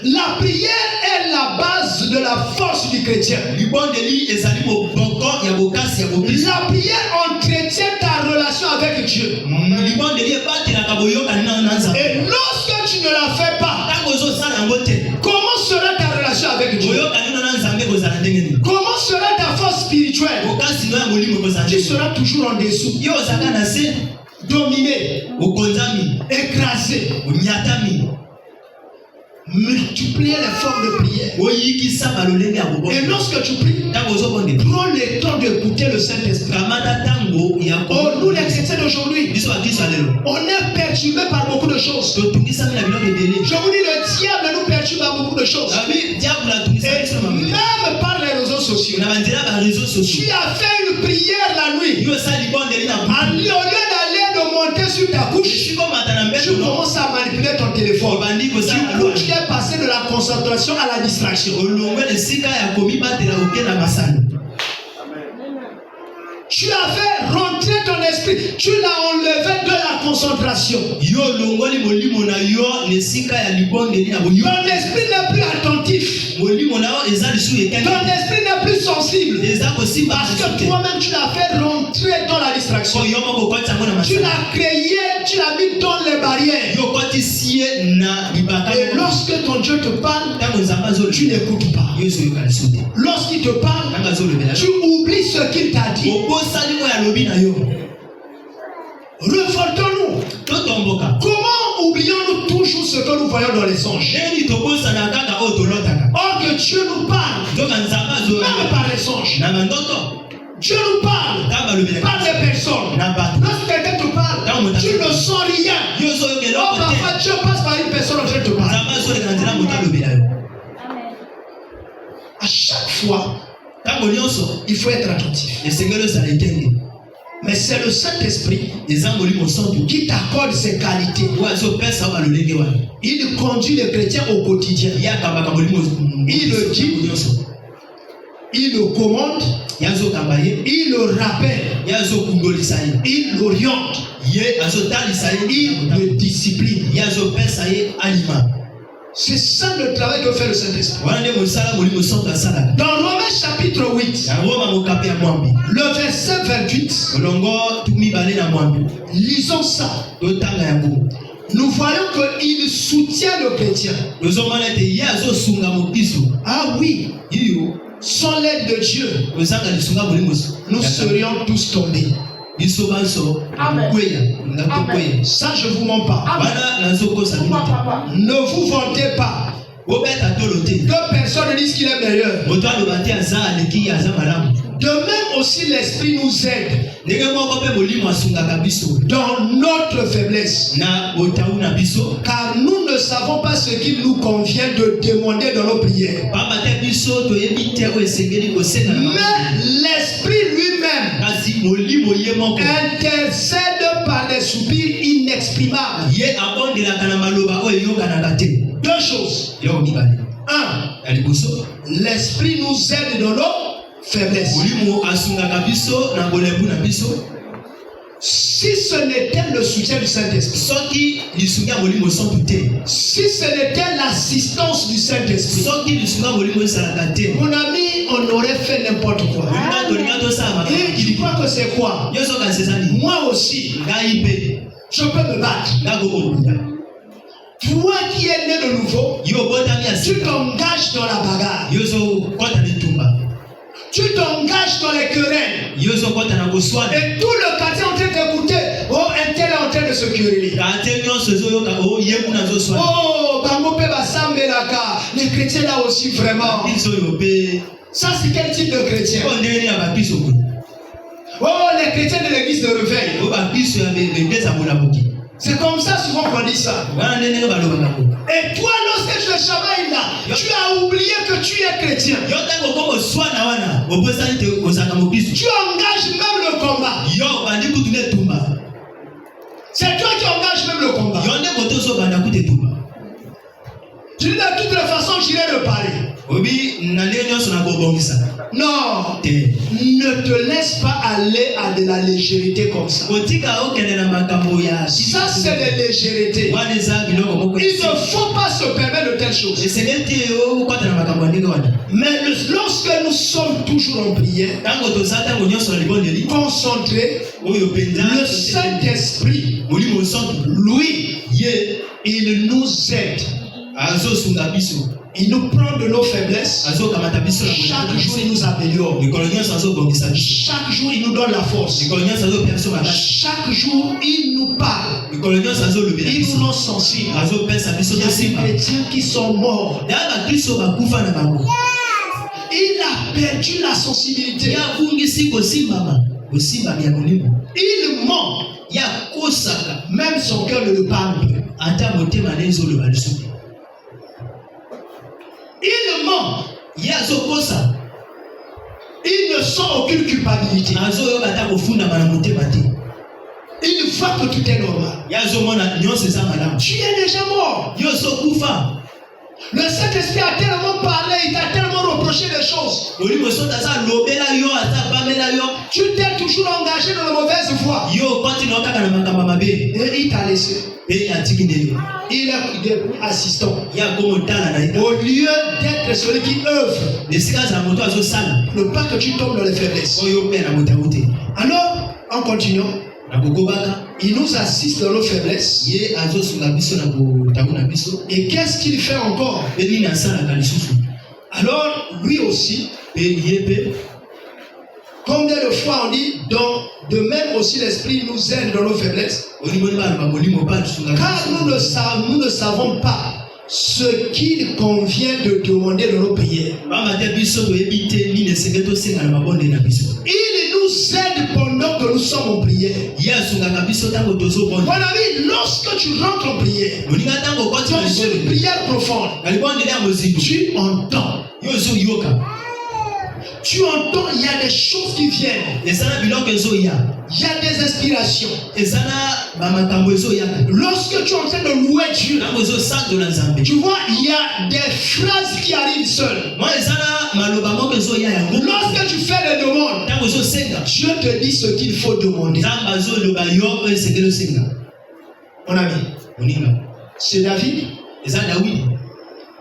La prière est la base de la force du chrétien. La prière entretient ta relation avec Dieu. Et lorsque tu ne la fais pas, comment sera ta relation avec Dieu? Comment sera ta force spirituelle? Tu seras toujours en dessous, dominé, écrasé. Multiplier les formes de prière. Et lorsque tu pries, prends le temps d'écouter le Saint-Esprit. Oh, nous les chrétiens d'aujourd'hui, on est perturbés par beaucoup de choses. Je vous dis, le diable nous perturbe par beaucoup de choses. Et même par les réseaux sociaux. Tu as fait une prière la nuit. Au lieu d'aller de monter sur ta couche, tu commences à manipuler ton téléphone. Du coup, tu es passé de la concentration à la distraction. Tu as fait rentrer ton esprit. Tu l'as enlevé de la concentration. Ton esprit n'est plus attentif. Ton esprit n'est plus sensible. Parce que toi-même tu l'as fait rentrer dans la distraction. Tu l'as créé, tu l'as mis dans les barrières. Et lorsque ton Dieu te parle, tu n'écoutes pas. Lorsqu'il te parle, tu oublies ce qu'il t'a dit. Révoltons-nous. Comment oublions-nous toujours ce que nous voyons dans les songes? Or que Dieu nous parle, même par les songes. Dieu nous parle par des personnes. Lorsque quelqu'un te parle, tu ne sens rien. Or parfois Dieu passe par une personne en train de te parler. À chaque fois, il faut être attentif. Mais c'est le Saint-Esprit qui t'accorde ses qualités. Il conduit les chrétiens au quotidien. Il le dit, il le commande, il le rappelle, il l'oriente, il le discipline. C'est ça le travail que fait le Saint-Esprit. Dans Romains chapitre 8, le verset 28, lisons ça. Nous voyons qu'il soutient le chrétien. Ah oui, sans l'aide de Dieu, nous serions tous tombés. Amen. Ça, je vous mens pas. Ne vous vantez pas. Que personne ne dise qu'il est meilleur. De même aussi, l'Esprit nous aide dans notre faiblesse. Car nous ne savons pas ce qu'il nous convient de demander dans nos prières. Mais l'Esprit lui-même intercède par des soupirs inexprimables. Deux choses. Un, l'Esprit nous aide dans nos faiblesses. Si ce n'était le soutien du Saint-Esprit, si ce n'était l'assistance du Saint-Esprit, mon ami, on aurait fait n'importe quoi. Et tu crois que c'est quoi? Moi aussi, je peux me battre. Toi qui es né de nouveau, tu t'engages dans la bagarre. Tu t'engages dans les querelles. Et tout le quartier est en train d'écouter. Oh, un tel est en train de se quereller. Oh, Bangope Basambelaka. Les chrétiens là aussi vraiment. Ça c'est quel type de chrétien? Oh, les chrétiens de l'église de réveil. C'est comme ça souvent qu'on dit ça. Et toi, lorsque tu es chamaille là, tu as oublié que tu es chrétien, Yo tango comme soit na wana, obosani te ozaka mokristo. tu engages même le combat. Yo bandi kutune tumba. C'est toi qui engages même le combat. Yo ne koto so banda kute tumba. Tu dis de toutes les façons, j'irai le parler. Obi na leo so na bobongisa. Non, Te. ne te laisse pas aller à de la légèreté comme ça. Kotika okende na makambo ya. Ça, c'est de légèreté. Wana za biloko moko. Il ne faut pas se permettre de telles choses. Esekenti yo kwata na makambo ndenge wana. Mais lorsque nous sommes toujours en prière, Tango to sata ngo nyoso na libondeli. concentrés, Oyo penza. le Saint-Esprit, Molimo santo. lui, Ye il nous aide. azo sunga biso. Il nous prend de nos faiblesses. Azo kamata biso na Chaque jour, il nous améliore. Likolo nyonso azo bongisa biso. Chaque jour, il nous donne la force. Likolo nyonso azo pesa makasi. Chaque jour, il nous parle. Likolo nyonso azo lobela Il biso. nous rend sensibles. Azo pesa biso Il y a des tosimba. chrétiens qui sont morts. Ya bakristo bakufa na bango. Il a perdu la sensibilité. Ya kungisi kosimbama. Kosimba ya molimo. Il ment. Ya kosaka. Même son cœur ne le parle plus. Ata motema nezo loba lisusu. Il ment. Ya zo kosa. Il ne sent aucune culpabilité. Azo yo bata kofunda bana motema te. Il voit que tout est normal. Ya zo mona nyonso eza malamu. Tu es déjà mort. Yo so kufa. Le Saint-Esprit a tellement parlé, il t'a tellement reproché des choses. Molimo sota za lobela yo ata pamela yo. Tu t'es toujours engagé dans la mauvaise voie. Yo continue kaka na makambo mabe. Et il t'a laissé. Et atikinde yo. Il est devenu assistant. Ya komo tala na ita. Au lieu d'être celui qui œuvre, Esika za moto azo sala. ne pas que tu tombes dans les faiblesses. Oyo pe na motaute. Alors, en continuant, Na kokobaka. il nous assiste dans nos faiblesses. Ye azo sunga biso na kotamu na biso. Et qu'est-ce qu'il fait encore? Pe nini asalaka lisusu. Alors, lui aussi, Pe ye pe. combien de fois on dit, donc, de même aussi l'Esprit nous aide dans nos faiblesses. Olimoni ba molimo pa sunga. Car nous ne savons pas ce qu'il convient de demander dans nos prières. Mama te biso toyebi te nini esengeto senga na mabonde na biso. Il nous aide pendant que nous sommes en prière. Ye asungaka biso tango tozo bonde. Mon ami, lorsque tu rentres en prière, Moninga tango koti dans na une libonde. prière profonde, Na libonde ya mozindo. tu entends. Yo zo yoka. Tu entends, il y a des choses qui viennent. Ezana biloko ezo ya. Il y a des inspirations. Ezana ba makambo ezo ya. Lorsque tu es en train de louer Dieu, Tango ezo santo na Nzambe. tu vois, il y a des phrases qui arrivent seules. Moi ezana maloba moko ezo ya yango. Lorsque tu fais des demandes, Tango ezo senga. Dieu te dit ce qu'il faut demander. Nzambe azo loba yo esengelo senga. Mon ami, Moninga. c'est David Eza Dawidi.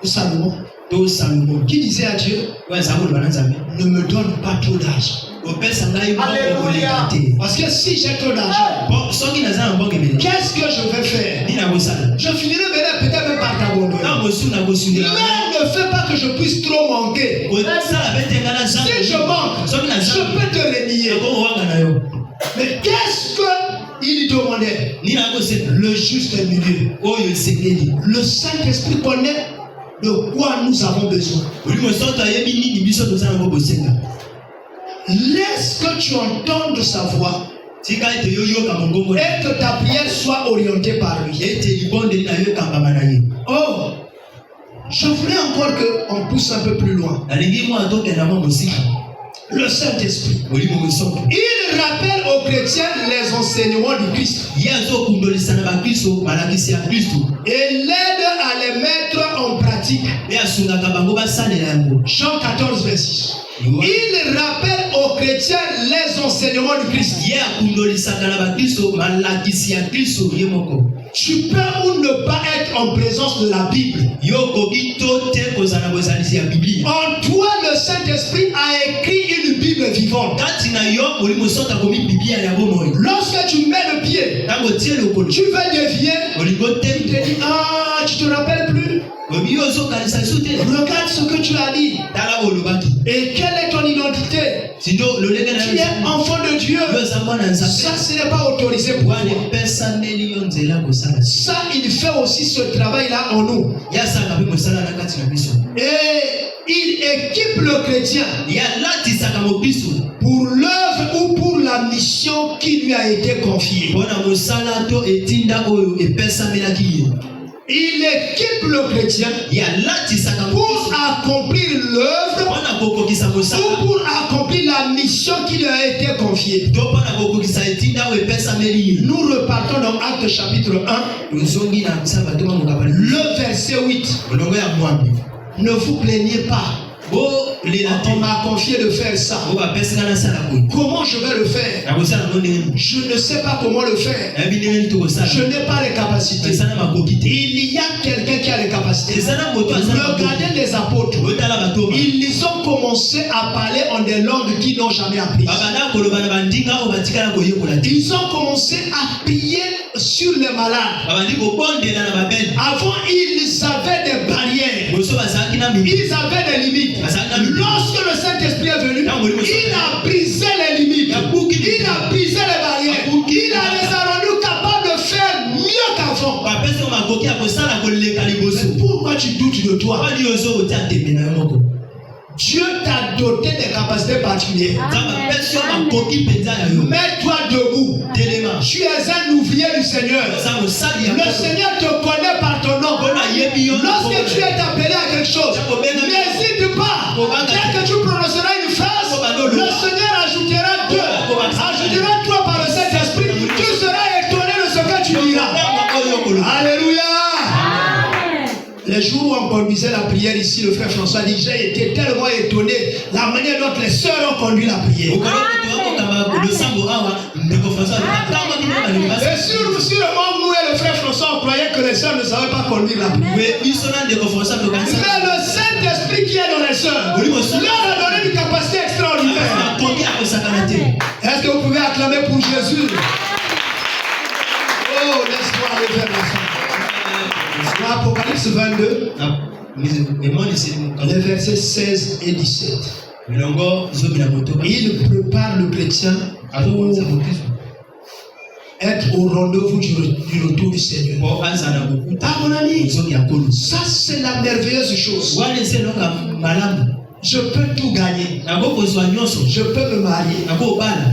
ou Salomon To Salomo. qui disait à Dieu, Wa zabo loba na Nzambe. ne me donne pas trop d'argent. Opesa ngai moko koleka te. Parce que si j'ai trop d'argent, Bon, soki naza na mboka ebele. qu'est-ce que je vais faire? Nini akosala? Je finirai peut-être même par t'abandonner. Na mosu na kosundela. Mais ne fais pas que je puisse trop manquer. Kosala bete nga na Nzambe. Si je manque, Soki na je Nzambe. peux te renier. Eko wanga na yo. Mais qu'est-ce qu'il demandait? Nini akosala? Le juste milieu. Oyo esengeli. Le Saint-Esprit connaît de quoi nous avons besoin. Olimo soto ayebi nini biso tozala ngo bosenga. Laisse que tu entendes sa voix Tika ete yo yoka mongongo. et que ta prière soit orientée par lui. Ete libonde na yo kambama na ye. Oh, je voulais encore qu'on pousse un peu plus loin. Nalingi mo atokenda mo mosika. Le Saint-Esprit. Olimo mosoto. Il rappelle aux chrétiens les enseignements du Christ Ye azokundolisa na bakristo malakisi ya Kristo. et l'aide à les mettre en pratique. Pe asungaka bango basalela yango. Jean 14, verset 6. Il rappelle aux chrétiens les enseignements du Christ. Ye akundolisaka na bakristo malakisi ya Kristo ye moko. Tu peux ou ne pas être en présence de la Bible. Yo koki to te kozala bozalisi ya Biblia. En toi, le Saint-Esprit a écrit une Bible vivante. Kati na yo olimo soto akomi Biblia ya bomoi. Lorsque tu mets le pied, Tango tie lokolo. tu veux dévier, Olingo il te te. dit, ah, tu te rappelles plus? Obi yo ozokanisa so te. Regarde ce que tu as dit. Tala olobaki. Et quelle est ton identité? Sindo lolenge na Tu es enfant de Dieu. yo za mwana Nzambe. Ça, ce n'est pas autorisé pour Wana toi. pesa neli yo nzela kosala. Ça, il fait aussi ce travail-là en nous. Ya sanga pe mosala na kati na biso. Et il équipe le chrétien Ya latisaka mokristo. pour l'œuvre ou pour la mission qui lui a été confiée. Mpona mosala to etinda oyo epesamelaki ye. Il équipe le chrétien pour accomplir l'œuvre ou pour accomplir la mission qui lui a été confiée. Nous repartons dans Actes chapitre 1, le verset 8. Ne vous plaignez pas. On m'a confié de faire ça. Comment je vais le faire? Je ne sais pas comment le faire. Je n'ai pas les capacités. Il y a quelqu'un qui a les capacités. Regardez les apôtres. Ils ont commencé à parler en des langues qu'ils n'ont jamais apprises. Ils ont commencé à prier sur les malades. Avant, ils avaient des barrières. Ils avaient des limites. Lorsque le Saint-Esprit est venu, il a brisé les limites. Il a brisé les barrières. Il a les a rendus capables de faire mieux qu'avant. Pourquoi tu doutes de toi? Dieu t'a doté des capacités particulières. Mets-toi debout. Tu es un ouvrier du Seigneur. Le Seigneur te connaît par ton nom. Lorsque tu es appelé à quelque chose, n'hésite pas. Dès que tu prononceras une phrase, le Seigneur ajoutera toi par le Saint-Esprit. Tu seras étonné de ce que tu diras. Alléluia. Les jours où on conduisait la prière ici, le frère François dit, j'ai été tellement étonné la manière dont les sœurs ont conduit la prière. Et sur le moment où nous et le frère François, on croyait que les sœurs ne savaient pas conduire la prière. Mais le Saint-Esprit qui est dans les sœurs leur a donné une capacité extraordinaire. Est-ce que vous pouvez acclamer pour Jésus? Oh, laisse-moi aller vers la fin. Dans Apocalypse 22, les versets 16 et 17. Il prépare le chrétien pour être au rendez-vous du retour du Seigneur. Ah mon ami, ça c'est la merveilleuse chose. Je peux tout gagner. Je peux me marier.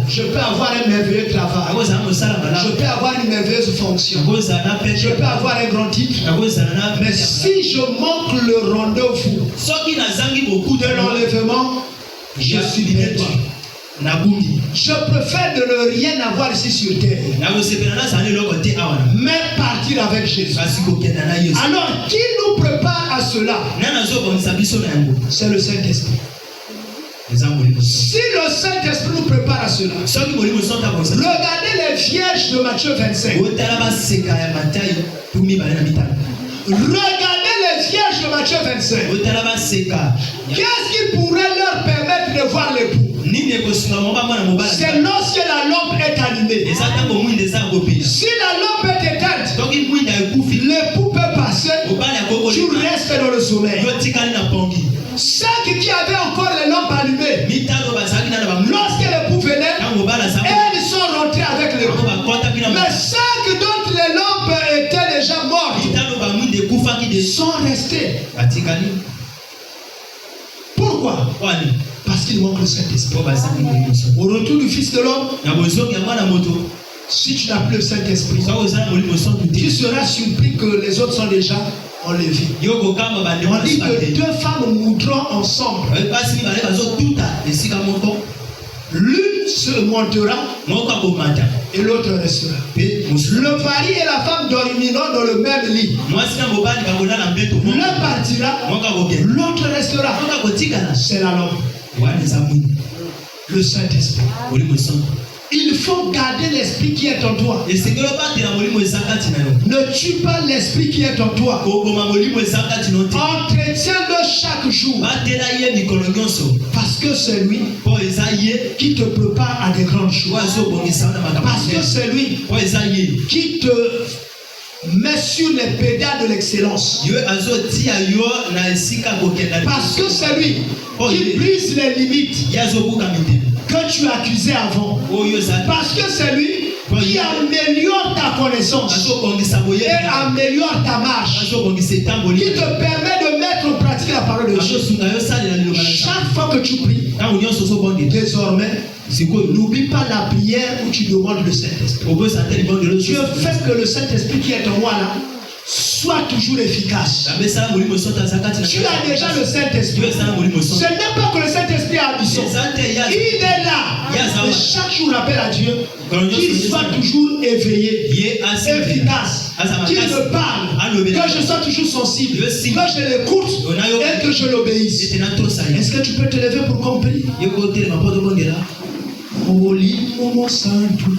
Je peux avoir un merveilleux travail. Je peux avoir une merveilleuse fonction. Je peux avoir un grand titre. Mais si je manque le rendez-vous de l'enlèvement, je suis perdu. Je préfère de ne rien avoir ici sur terre, mais partir avec Jésus. Alors, qui nous prépare à cela? C'est le Saint-Esprit. Si le Saint-Esprit nous prépare à cela, regardez les vierges de Matthieu 25. Regardez les vierges de Matthieu 25. Qu'est-ce qui pourrait leur permettre de voir l'époux? C'est lorsque la lampe est allumée. Si la lampe est éteinte, l'époux peut passer, tu restes dans le sommeil. Ceux qui avaient encore les lampes allumées, lorsque l'époux venait, elles sont rentrées avec l'époux. Mais ceux dont les lampes étaient déjà mortes sont restés. Pourquoi? Parce qu'il manque le Saint-Esprit. Au retour du Fils de l'homme, si tu n'as plus le Saint-Esprit, tu seras surpris que les autres sont déjà enlevés. On dit que deux femmes moudront ensemble. L'une se montera et l'autre restera. Le mari et la femme dormiront dans le même lit. L'un partira, l'autre restera. C'est la lampe. Le Saint-Esprit. Il faut garder l'esprit qui est en toi. Ne tue pas l'esprit qui est en toi. Entretiens-le chaque jour. Parce que c'est lui qui te prépare à des grandes choses. Parce que c'est lui qui te met sur les pédales de l'excellence. Parce que c'est lui qui brise les limites que tu accusais avant. Parce que c'est lui qui améliore ta connaissance et améliore ta marche, qui te permet de mettre en pratique la parole de Dieu. Chaque fois que tu pries, désormais, n'oublie pas la prière où tu demandes le Saint-Esprit. Dieu fait que le Saint-Esprit qui est en moi là sois toujours efficace. Tu as déjà le Saint-Esprit. Ce n'est pas que le Saint-Esprit a ambition. Il est là. Et chaque jour, rappelle à Dieu qu'il soit toujours éveillé, efficace, qu'il me parle, que je sois toujours sensible, que je l'écoute et que je l'obéisse. Est-ce que tu peux te lever pour compris? Holy Momo Santo,